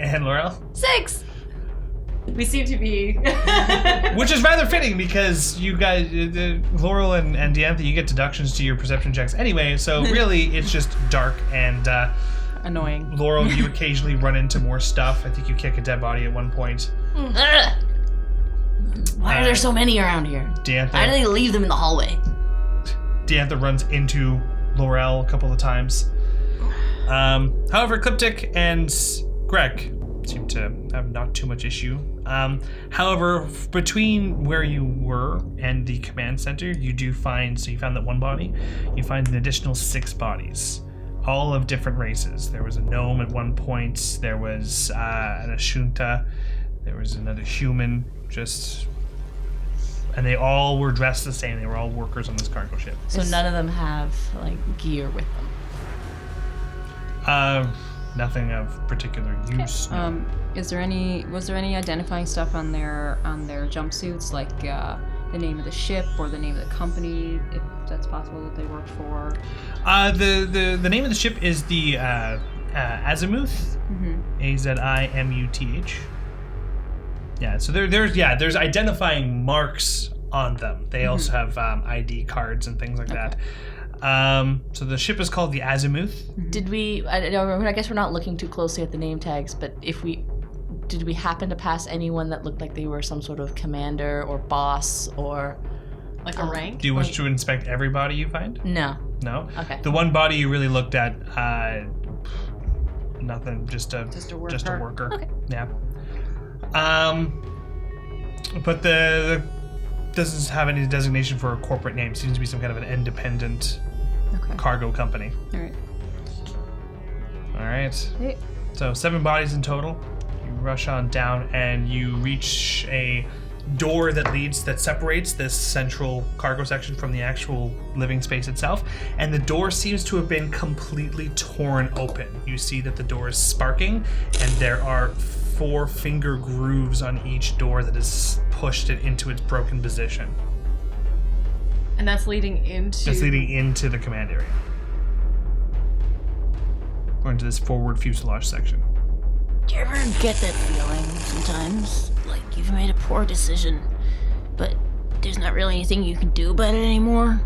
and Laurel. 6! We seem to be... Which is rather fitting because you guys, Laurel and Deantha, you get deductions to your perception checks anyway, so really it's just dark and Annoying. Laurel, you occasionally run into more stuff. I think you kick a dead body at one point. Why are there so many around here? Why do Deantha they leave them in the hallway? runs into Laurel a couple of times. However, Cliptic and Greg seem to have not too much issue. However, between where you were and the command center, you do find, so you found that one body, you find an additional 6 bodies, all of different races. There was a gnome at one point, there was an Ashunta, there was another human, and they all were dressed the same. They were all workers on this cargo ship. So none of them have like gear with them. Nothing of particular use. no. Was there any identifying stuff on their jumpsuits, like the name of the ship or the name of the company, if that's possible that they worked for? The name of the ship is the Azimuth. Azimuth. Yeah, so there's identifying marks on them. They also have ID cards and things like that. So the ship is called the Azimuth. Did we? I guess we're not looking too closely at the name tags, but did we happen to pass anyone that looked like they were some sort of commander or boss or like a rank? Do you wish to inspect every body you find? No? No? Okay. The one body you really looked at, nothing, just a worker. Okay. Yeah. But the doesn't have any designation for a corporate name. Seems to be some kind of an independent cargo company. All right. All right. Hey. So 7 bodies in total. You rush on down and you reach a door that separates this central cargo section from the actual living space itself, and the door seems to have been completely torn open. You see that the door is sparking, and there are 4 finger grooves on each door that has pushed it into its broken position. And that's leading into... It's leading into the command area. Or into this forward fuselage section. Do you ever get that feeling sometimes? Like you've made a poor decision, but there's not really anything you can do about it anymore?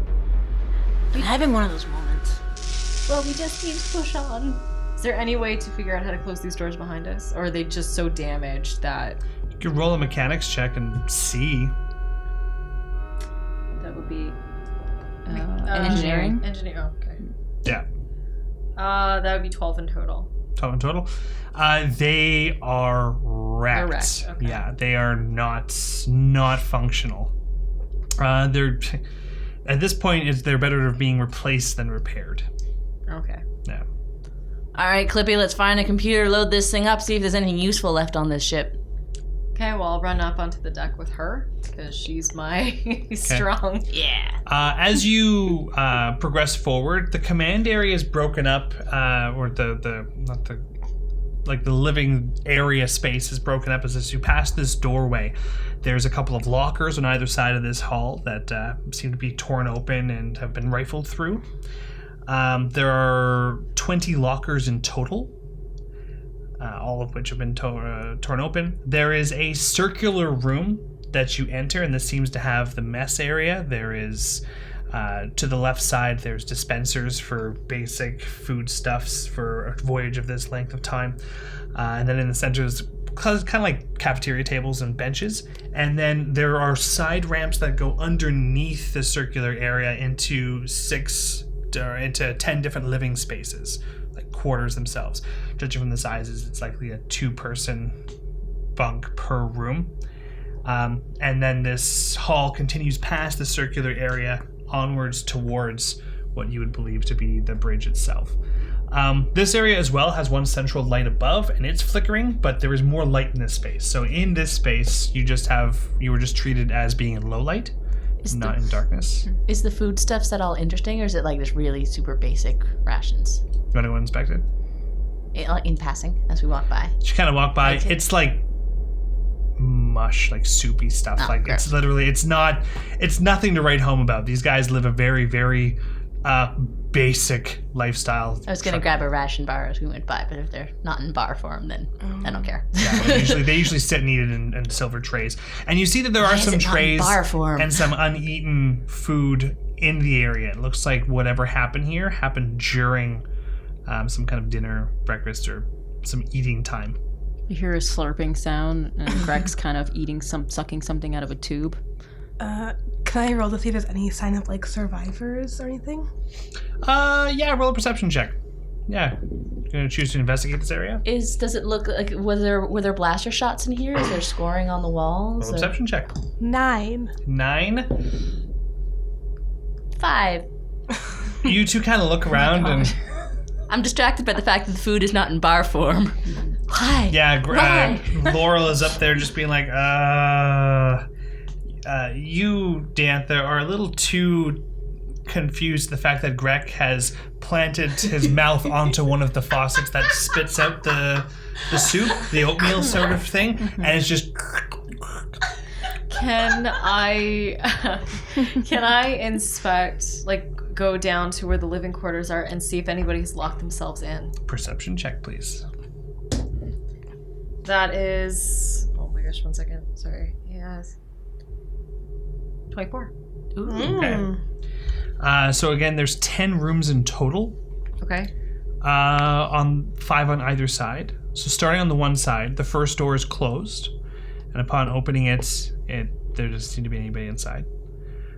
I'm having one of those moments. Well, we just need to push on. Is there any way to figure out how to close these doors behind us? Or are they just so damaged that... You could roll a mechanics check and see. That would be engineering. Engineering, oh, okay. Yeah. That would be 12 in total. 12 in total. They are wrecked. They're wrecked, okay. Yeah, they are not functional. They're at this point they're better being replaced than repaired. Okay. Yeah. All right, Clippy, let's find a computer, load this thing up, see if there's anything useful left on this ship. Okay, well, I'll run up onto the deck with her, because she's my strong. Yeah. As you progress forward, the command area is broken up, or the living area space is broken up as you pass this doorway. There's a couple of lockers on either side of this hall that seem to be torn open and have been rifled through. There are 20 lockers in total, all of which have been torn open. There is a circular room that you enter, and this seems to have the mess area. There is, to the left side, there's dispensers for basic foodstuffs for a voyage of this length of time. And then in the center is kind of like cafeteria tables and benches. And then there are side ramps that go underneath the circular area into 10 different living spaces, like quarters themselves. Judging from the sizes, it's likely a 2-person bunk per room. And then this hall continues past the circular area onwards towards what you would believe to be the bridge itself. This area as well has one central light above, and it's flickering, but there is more light in this space. So in this space, you were just treated as being in low light, not in darkness. Is the foodstuffs at all interesting, or is it like just really super basic rations? You want to go inspect it? In passing, as we walk by. You kind of walk by. Okay. It's like mush, like soupy stuff. Oh, gross. It's literally, it's nothing to write home about. These guys live a very, very basic lifestyle. I was going to grab a ration bar as we went by, but if they're not in bar form, then I don't care. Yeah, they usually sit and eat it in silver trays. And you see that there are some trays bar form? and some uneaten food in the area. It looks like whatever happened here happened during some kind of dinner, breakfast, or some eating time. You hear a slurping sound, and Greg's kind of sucking something out of a tube. Can I roll to see if there's any sign of like survivors or anything? Yeah, roll a perception check. Yeah. You're gonna choose to investigate this area? Does it look like were there blaster shots in here? Is there scoring on the walls? Roll a perception check. 9. 5. You two kind of look around and I'm distracted by the fact that the food is not in bar form. Why? yeah, Why? Laurel is up there just being like, you, Dantha, are a little too confused the fact that Greg has planted his mouth onto one of the faucets that spits out the soup, the oatmeal sort of thing, and it's just... Can I inspect, like, go down to where the living quarters are and see if anybody's locked themselves in? Perception check, please. That is... Oh my gosh, 1 second. Sorry. Yes. 24. Okay. So again, there's 10 rooms in total. Okay. On 5 on either side. So starting on the one side, the first door is closed, and upon opening it there doesn't seem to be anybody inside.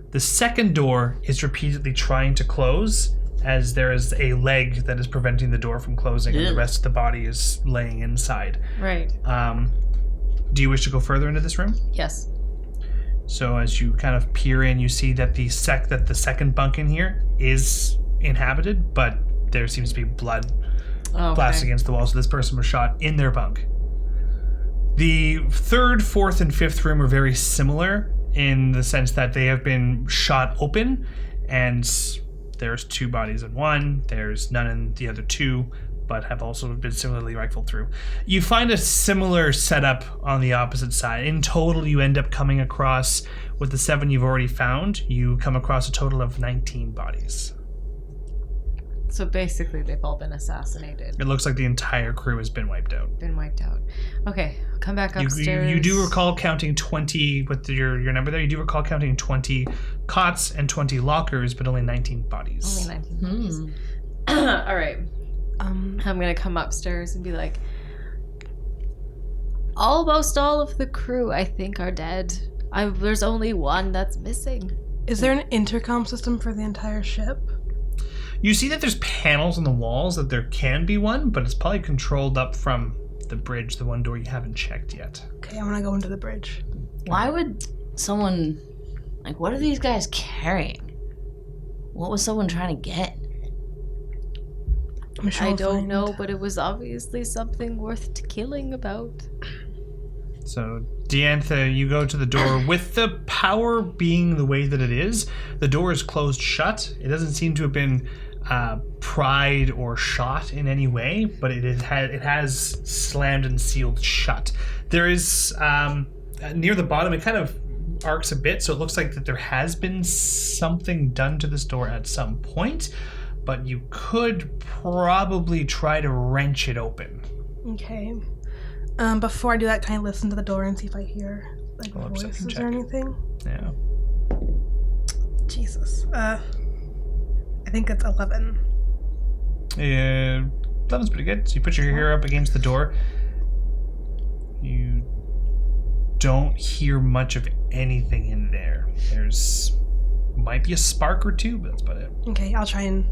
The second door is repeatedly trying to close, as there is a leg that is preventing the door from closing, and the rest of the body is laying inside. Right. Do you wish to go further into this room? Yes. So as you kind of peer in, you see that the second bunk in here is inhabited, but there seems to be blood splashed against the wall. So this person was shot in their bunk. The third, fourth, and fifth room are very similar in the sense that they have been shot open, and there's 2 bodies in one. There's none in the other 2, but have also been similarly rifled through. You find a similar setup on the opposite side. In total, you end up coming across, with the 7 you've already found, you come across a total of 19 bodies. So basically, they've all been assassinated. It looks like the entire crew has been wiped out. Okay, I'll come back upstairs. You do recall counting 20, with your number there, you do recall counting 20 cots and 20 lockers, but only 19 bodies. Only 19 bodies. All right. I'm gonna come upstairs and be like, almost all of the crew, I think, are dead. There's only one that's missing. Is there an intercom system for the entire ship? You see that there's panels on the walls that there can be one, but it's probably controlled up from the bridge, the one door you haven't checked yet. Okay, I want to go into the bridge. Why would someone... Like, what are these guys carrying? What was someone trying to get? I'm sure I we'll don't find- know, but it was obviously something worth killing about. So, Diantha, you go to the door. With the power being the way that it is, the door is closed shut. It doesn't seem to have been pried or shot in any way, but it has slammed and sealed shut. There is, near the bottom, it kind of arcs a bit, so it looks like that there has been something done to this door at some point, but you could probably try to wrench it open. Okay. Before I do that, can I listen to the door and see if I hear like Roll a perception voices check. or anything? Yeah. Jesus. I think it's 11. 11's pretty good. So you put your ear up against the door. You don't hear much of anything in there. Might be a spark or two, but that's about it. Okay, I'll try and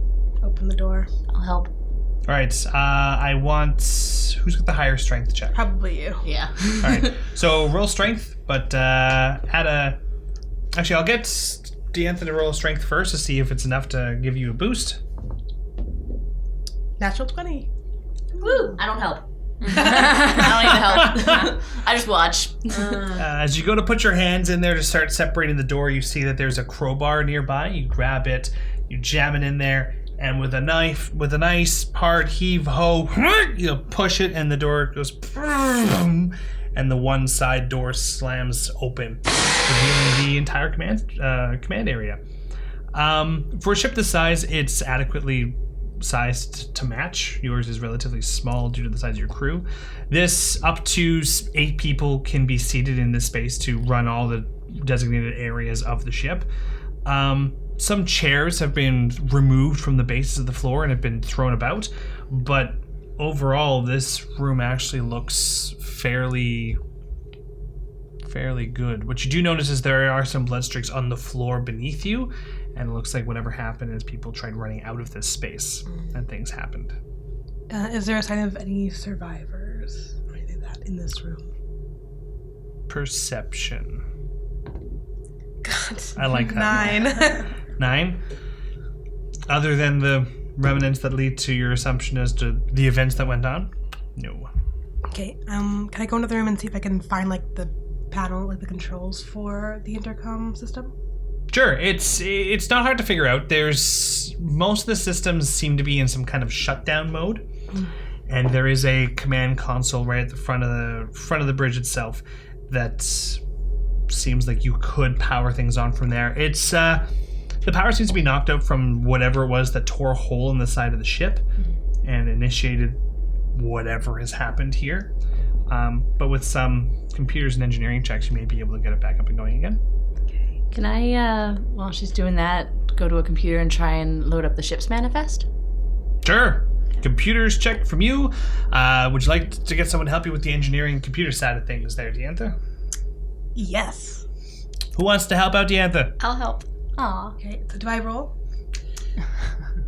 open the door. I'll help. All right. I want... Who's got the higher strength check? Probably you. Yeah. All right. So roll strength, but add a... Actually, I'll get Diantha to roll strength first to see if it's enough to give you a boost. Natural 20. Woo! I don't help. I don't even help. I just watch. As you go to put your hands in there to start separating the door, you see that there's a crowbar nearby. You grab it, you jam it in there, and with a nice hard heave ho, you push it, and the door goes, and the one side door slams open, revealing the entire command area. For a ship this size, it's adequately sized to match. Yours is relatively small due to the size of your crew. This up to 8 people can be seated in this space to run all the designated areas of the ship. Some chairs have been removed from the bases of the floor and have been thrown about, but overall this room actually looks fairly good. What you do notice is there are some blood streaks on the floor beneath you, and it looks like whatever happened is people tried running out of this space and things happened. Is there a sign of any survivors or anything like that in this room? Perception. God. I like that. 9. 9? Other than the remnants that lead to your assumption as to the events that went on? No. Okay, can I go into the room and see if I can find like the panel, like the controls for the intercom system? Sure, it's not hard to figure out. There's most of the systems seem to be in some kind of shutdown mode, and there is a command console right at the front of the bridge itself that seems like you could power things on from there. It's the power seems to be knocked out from whatever it was that tore a hole in the side of the ship and initiated whatever has happened here. But with some computers and engineering checks, you may be able to get it back up and going again. Can I, while she's doing that, go to a computer and try and load up the ship's manifest? Sure. Computers check from you. Would you like to get someone to help you with the engineering and computer side of things there, Diantha? Yes. Who wants to help out Diantha? I'll help. Aw. Okay, so do I roll?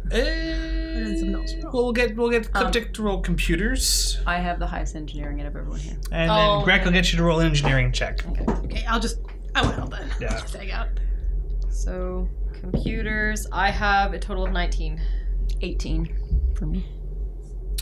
Or did someone else roll? We'll get Cryptic to roll computers, I have the highest engineering out of everyone here. and then Greg will get you to roll an engineering check. Okay, I won't help then. Yeah. I'll just hang out. So, computers, I have a total of 19. 18 for me.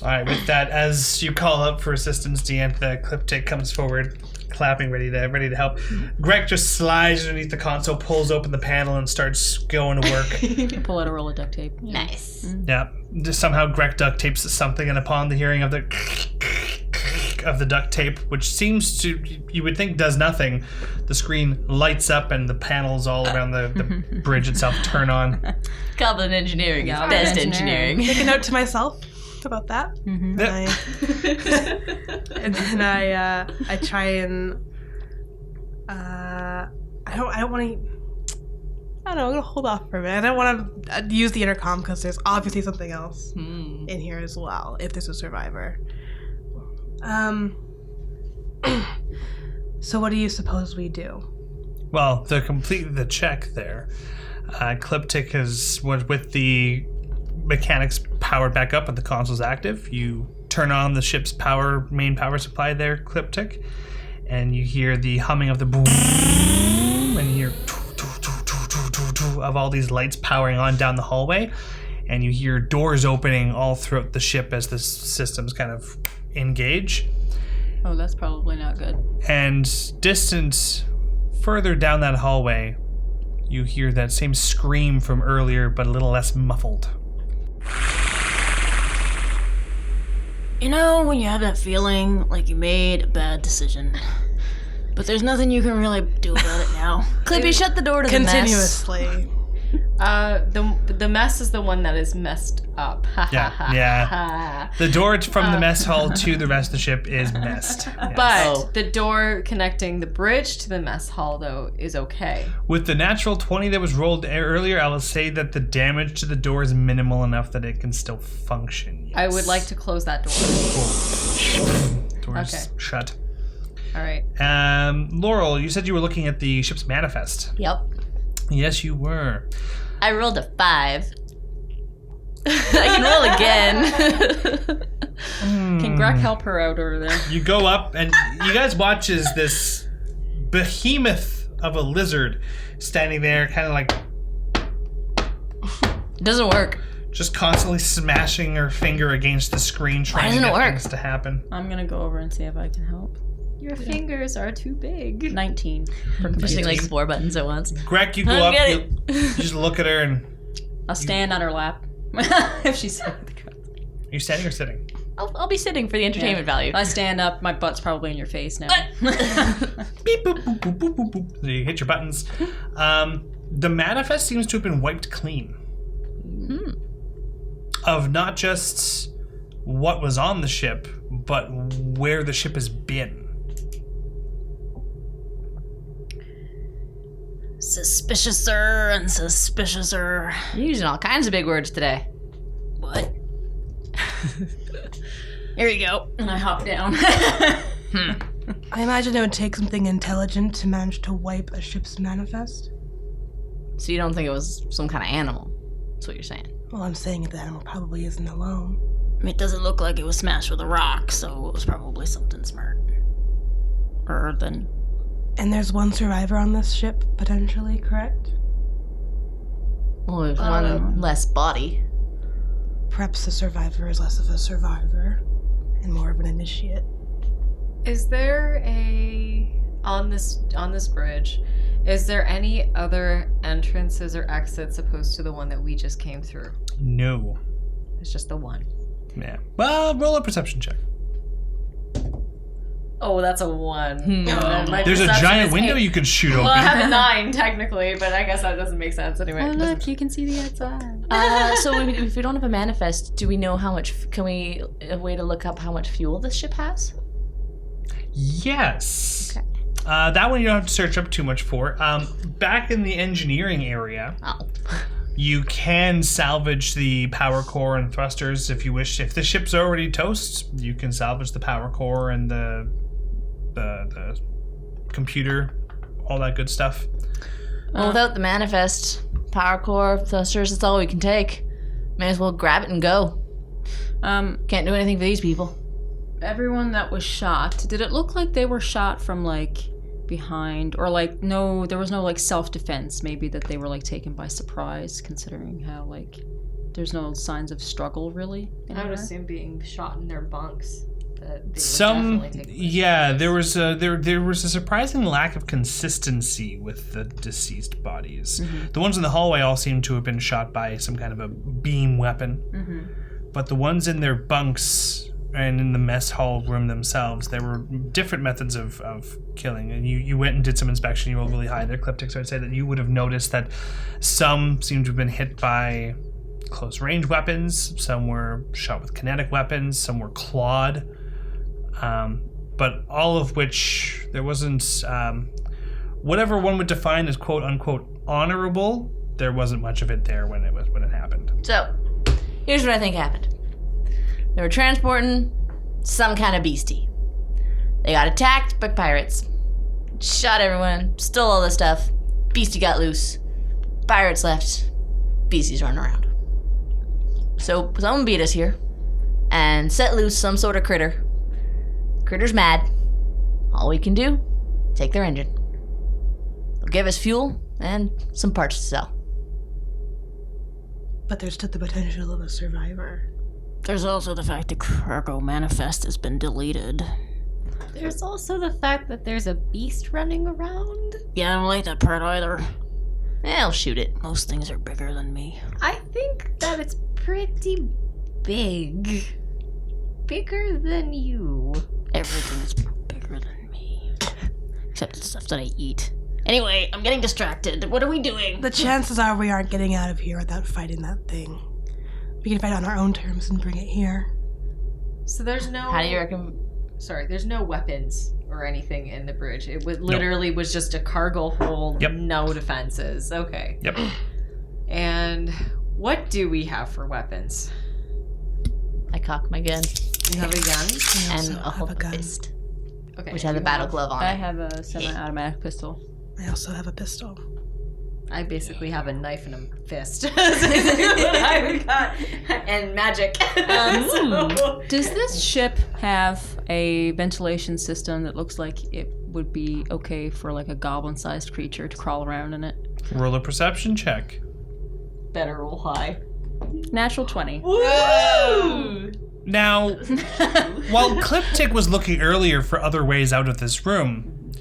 All right, with that, as you call up for assistance, Diantha, Cryptic comes forward, clapping, ready to help. Greg just slides underneath the console, pulls open the panel, and starts going to work. Pull out a roll of duct tape. Yeah. Nice. Yeah, just somehow Greg duct tapes something, and upon the hearing of the duct tape, which seems to, you would think does nothing, the screen lights up and the panels all around the bridge itself turn on. Goblin engineering is Goblin best engineering. engineering. Make a note to myself about that. Mm-hmm. And then I try and I don't want to. don't know. I'm gonna hold off for a minute. I don't want to use the intercom because there's obviously something else in here as well. If there's a survivor. So what do you suppose we do? Well, to complete the check there, Cliptic has, with the mechanics powered back up and the console's active, you turn on the ship's main power supply there, Cliptic, and you hear the humming of the boom, and you hear of all these lights powering on down the hallway, and you hear doors opening all throughout the ship as the systems kind of engage. Oh, that's probably not good. And distant further down that hallway, you hear that same scream from earlier, but a little less muffled. You know, when you have that feeling like you made a bad decision, but there's nothing you can really do about it now. Clippy, shut the door to the mess. Continuously. The mess is the one that is messed up. Yeah. The door from the mess hall to the rest of the ship is messed. Yes. But the door connecting the bridge to the mess hall, though, is okay. With the natural 20 that was rolled earlier, I will say that the damage to the door is minimal enough that it can still function. Yes. I would like to close that door. Cool. Door's shut. All right. Laurel, you said you were looking at the ship's manifest. Yep. Yes, you were. I rolled a 5. I can roll again. Can Greg help her out over there? You go up, and you guys watch as this behemoth of a lizard standing there, kind of like... It doesn't work. Just constantly smashing her finger against the screen, trying to get things to happen. I'm gonna go over and see if I can help. Your fingers are too big. 19. Pushing like 4 buttons at once. Greg, you go up, you just look at her, and... I'll stand on her lap. If she's sitting. Are you standing or sitting? I'll be sitting for the entertainment value. I stand up, my butt's probably in your face now. Beep, boop, boop, boop, boop, boop, boop. So you hit your buttons. The manifest seems to have been wiped clean. Of not just what was on the ship, but where the ship has been. Suspiciouser and suspiciouser. You're using all kinds of big words today. What? Here you go. And I hop down. I imagine it would take something intelligent to manage to wipe a ship's manifest. So you don't think it was some kind of animal? That's what you're saying. Well, I'm saying the animal probably isn't alone. It doesn't look like it was smashed with a rock, so it was probably something smart. Than... And there's one survivor on this ship, potentially, correct? Well, there's one less body. Perhaps the survivor is less of a survivor and more of an initiate. Is there on this bridge, is there any other entrances or exits opposed to the one that we just came through? No. It's just the one. Yeah. Well, roll a perception check. Oh, that's a 1. There's a giant window you can shoot open. Well, I have a 9 technically, but I guess that doesn't make sense anyway. Oh, look, you can see the outside. So if we don't have a manifest, do we know how much? A way to look up how much fuel this ship has? Yes. Okay. That one you don't have to search up too much for. Back in the engineering area, you can salvage the power core and thrusters if you wish. If the ship's already toast, you can salvage the power core and the computer, all that good stuff. Well, without the manifest, power core, thrusters, that's all we can take. May as well grab it and go. Can't do anything for these people. Everyone that was shot, did it look like they were shot from like behind, or like no, there was no like self-defense, maybe that they were like taken by surprise, considering how like there's no signs of struggle really anywhere? I would assume being shot in their bunks. There was a surprising lack of consistency with the deceased bodies. The ones in the hallway all seem to have been shot by some kind of a beam weapon, but the ones in their bunks and in the mess hall room themselves, there were different methods of killing. And you went and did some inspection. You rolled really high there, Cliptic, so I'd say that you would have noticed that some seemed to have been hit by close range weapons, some were shot with kinetic weapons, some were clawed. But all of which there wasn't whatever one would define as quote unquote honorable there wasn't much of it there when it happened. So, here's what I think happened. They were transporting some kind of beastie. They got attacked by pirates. Shot everyone, stole all the stuff. Beastie got loose. Pirates left. Beastie's running around. So someone beat us here and set loose some sort of critter. Critter's mad. All we can do, take their engine. They'll give us fuel and some parts to sell. But there's still the potential of a survivor. There's also the fact the cargo manifest has been deleted. There's also the fact that there's a beast running around. Yeah, I don't like that part either. I'll shoot it. Most things are bigger than me. I think that it's pretty big. Bigger than you. Everything's bigger than me. Except the stuff that I eat. Anyway, I'm getting distracted. What are we doing? The chances are we aren't getting out of here without fighting that thing. We can fight on our own terms and bring it here. So there's no... How do you reckon? Sorry, there's no weapons or anything in the bridge. It literally was just a cargo hold, no defenses. Okay. Yep. And what do we have for weapons? I cock my gun You have a gun? and also a whole have a gun. fist, Okay. which has a battle glove on I it. have a semi-automatic pistol. I also have a pistol. I basically have a knife and a fist. That's basically what I've got. And magic. So- Does this ship have a ventilation system that looks like it would be okay for like a goblin-sized creature to crawl around in it? Roll a perception check. Better roll high. Natural 20. Now, while Cliptic was looking earlier for other ways out of this room,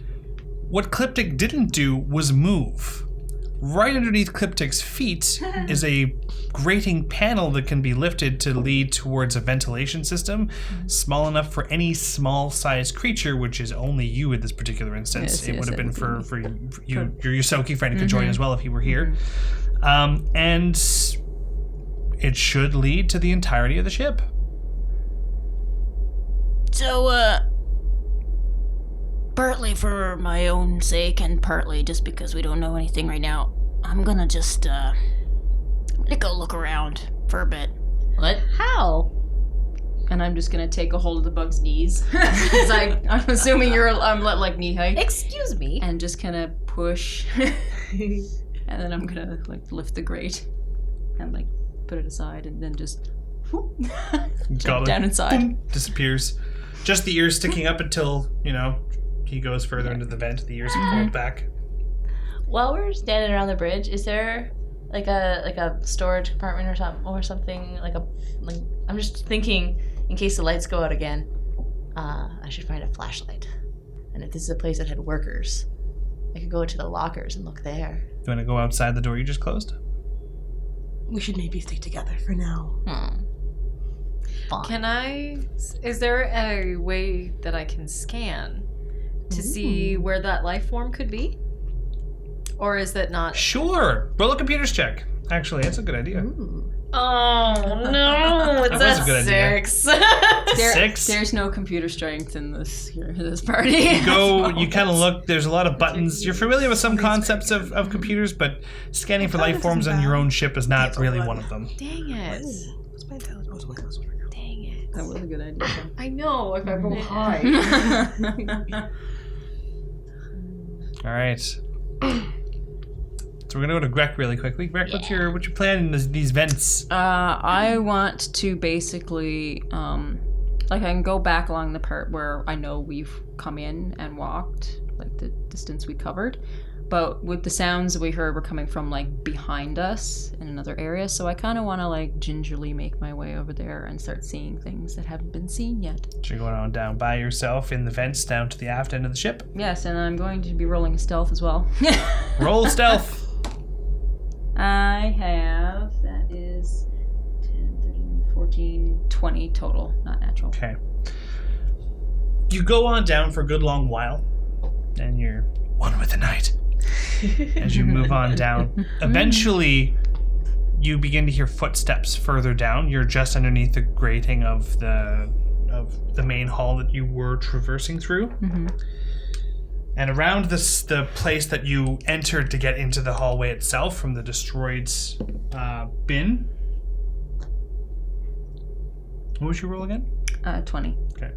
what Cliptic didn't do was move. Right underneath Cliptic's feet is a grating panel that can be lifted to lead towards a ventilation system small enough for any small-sized creature, which is only you in this particular instance. It would have been for you, your Yosoki friend could join as well if he were here. And it should lead to the entirety of the ship. So, partly for my own sake and partly just because we don't know anything right now, I'm gonna just, I'm gonna go look around for a bit. What? How? And I'm just gonna take a hold of the bug's knees. 'Cause I'm assuming I'm like knee height. Excuse me. And just kind of push. And then I'm gonna like lift the grate and like put it aside and then just whoop, jump down inside. Boom, disappears. Just the ears sticking up until, he goes further into the vent. The ears are pulled back. While we're standing around the bridge, is there like a storage compartment or something? I'm just thinking in case the lights go out again, I should find a flashlight. And if this is a place that had workers, I could go to the lockers and look there. You want to go outside the door you just closed? We should maybe stick together for now. Fine. Is there a way that I can scan to see where that life form could be? Or is that not? Sure. Roll a computer's check. Actually, that's a good idea. Oh no, it's That was a good idea. 6. 6. There's no computer strength in this party. You kind of look, there's a lot of buttons. You're familiar with some concepts of computers, but scanning for life forms on your own ship is not really one of them. Dang it. What's my intelligence? Oh, it's my last one. Dang it. That was a good idea. I know, if I roll high. All right. So we're gonna go to Greg really quickly. Greg, what's your plan in these vents? I want to basically, I can go back along the part where I know we've come in and walked, like the distance we covered. But with the sounds that we heard were coming from like behind us in another area, so I kind of want to like gingerly make my way over there and start seeing things that haven't been seen yet. So you're going on down by yourself in the vents down to the aft end of the ship. Yes, and I'm going to be rolling a stealth as well. Roll stealth. I have, that is 10, 13, 14, 20 total, not natural. Okay. You go on down for a good long while, and you're one with the night. As you move on down, eventually you begin to hear footsteps further down. You're just underneath the grating of the main hall that you were traversing through. And around the place that you entered to get into the hallway itself from the destroyed bin. What was your roll again? 20. Okay.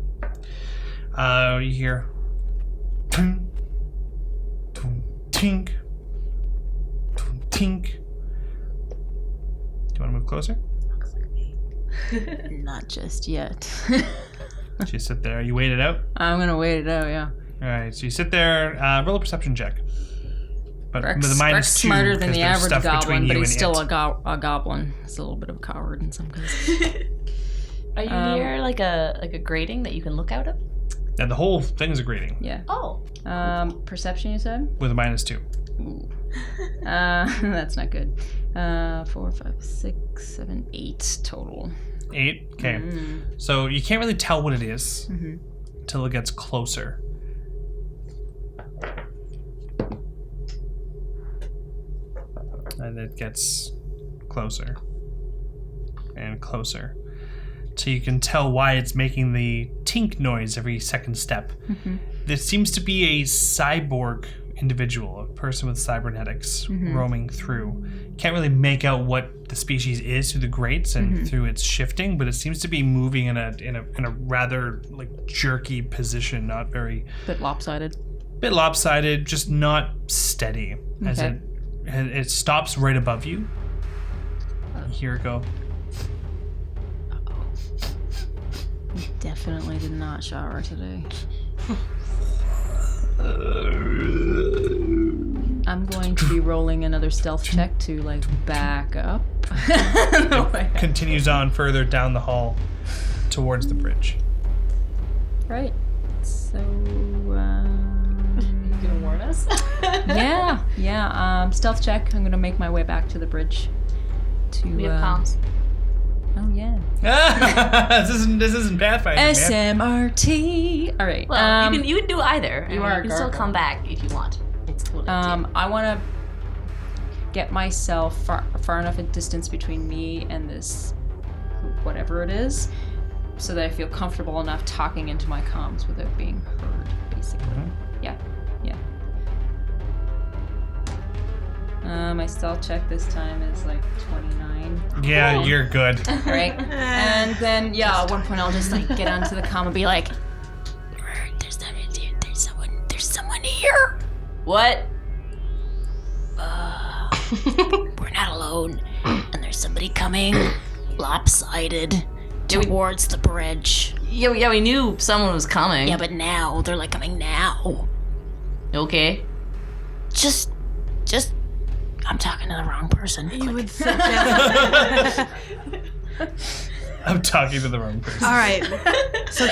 You hear tink, tink, tink. Do you want to move closer? Not just yet. So you sit there. You wait it out. I'm gonna wait it out, yeah. All right. So you sit there. Roll a perception check. But Breck's, with a Breck's -2, smarter than 'cause the there's average stuff between goblin, you but he's and still it. a goblin. He's a little bit of a coward in some cases. Are you near like a grating that you can look out of? Yeah, the whole thing is a grating Yeah. Oh. Perception, you said? with a -2. Ooh. That's not good. 4, 5, 6, 7, 8 total. 8. Okay. So you can't really tell what it is until it gets closer. And it gets closer and closer. So you can tell why it's making the tink noise every second step. There seems to be a cyborg individual, a person with cybernetics roaming through. Can't really make out what the species is through the grates and through its shifting, but it seems to be moving in a rather like jerky position, not very Bit lopsided. just not steady. As Okay. it stops right above you. You hear it go. Definitely did not shower today. I'm going to be rolling another stealth check to like back up. Continues on further down the hall towards the bridge. Right. So, You gonna warn us? yeah. Stealth check. I'm gonna make my way back to the bridge. To We have comms. oh yeah. this isn't Pathfinder, man. SMRT. All right. Well, you can do either. you and are a you can still gargoyle. come back if you want. It's totally up to you. I want to get myself far enough a distance between me and this whatever it is, so that I feel comfortable enough talking into my comms without being heard, basically. Yeah. My stealth check this time is like 29. Yeah, you're good. Right? And then, at one point I'll just like get onto the comm and be like, there's someone here. What? We're not alone. And there's somebody coming lopsided towards the bridge. Yeah, we knew someone was coming. Yeah, but now they're like coming now. Okay. Just I'm talking to the wrong person. You would suggest. I'm talking to the wrong person. All right. So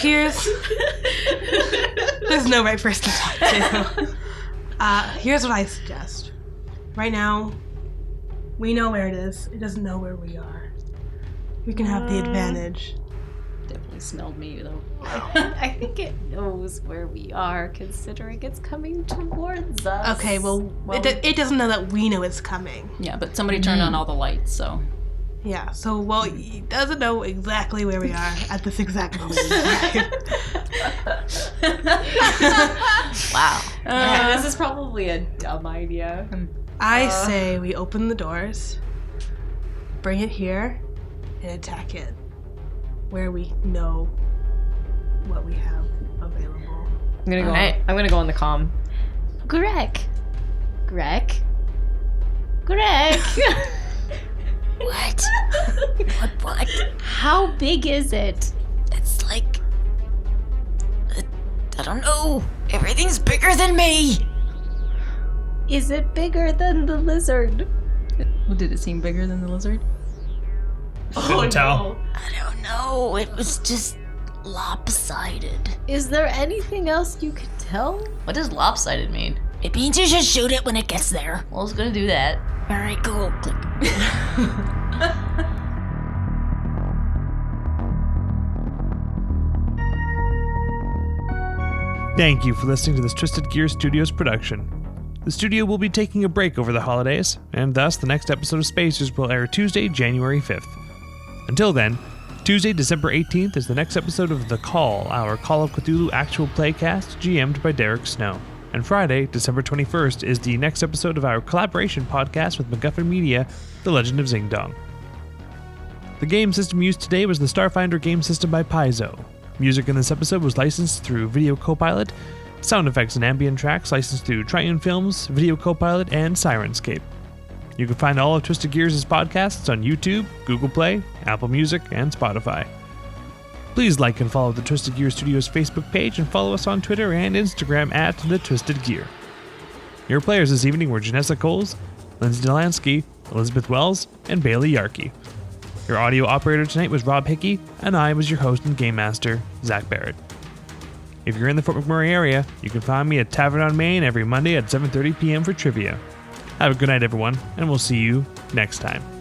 there's no right person to talk to. Here's what I suggest. Right now, we know where it is. It doesn't know where we are. We can have the advantage. definitely smelled me though. I think it knows where we are, considering it's coming towards us. Okay, well it doesn't know that we know it's coming. Yeah, but somebody turned on all the lights, so. Yeah, so, it doesn't know exactly where we are at this exact moment. Wow. This is probably a dumb idea. I say we open the doors, bring it here, and attack it where we know what we have available. I'm gonna go. Alright. I'm gonna go on the comm. Greg. What? What? How big is it? It's like... I don't know. Everything's bigger than me. Is it bigger than the lizard? Well, did it seem bigger than the lizard? Couldn't tell. I don't know. It was just lopsided. Is there anything else you could tell? What does lopsided mean? It means you should shoot it when it gets there. Well, I was gonna do that. All right, cool. Click. Thank you for listening to this Twisted Gear Studios production. The studio will be taking a break over the holidays, and thus the next episode of Spacers will air Tuesday, January 5th. Until then, Tuesday, December 18th is the next episode of The Call, our Call of Cthulhu actual playcast, GM'd by Derek Snow. And Friday, December 21st, is the next episode of our collaboration podcast with MacGuffin Media, The Legend of Zing Dong. The game system used today was the Starfinder game system by Paizo. Music in this episode was licensed through Video Copilot, sound effects and ambient tracks licensed through Triune Films, Video Copilot, and Sirenscape. You can find all of Twisted Gears' podcasts on YouTube, Google Play, Apple Music, and Spotify. Please like and follow the Twisted Gear Studios Facebook page and follow us on Twitter and Instagram at The Twisted Gear. Your players this evening were Janessa Coles, Lindsay Delansky, Elizabeth Wells, and Bailey Yarkey. Your audio operator tonight was Rob Hickey, and I was your host and game master, Zach Barrett. If you're in the Fort McMurray area, you can find me at Tavern on Main every Monday at 7:30 p.m. for trivia. Have a good night, everyone, and we'll see you next time.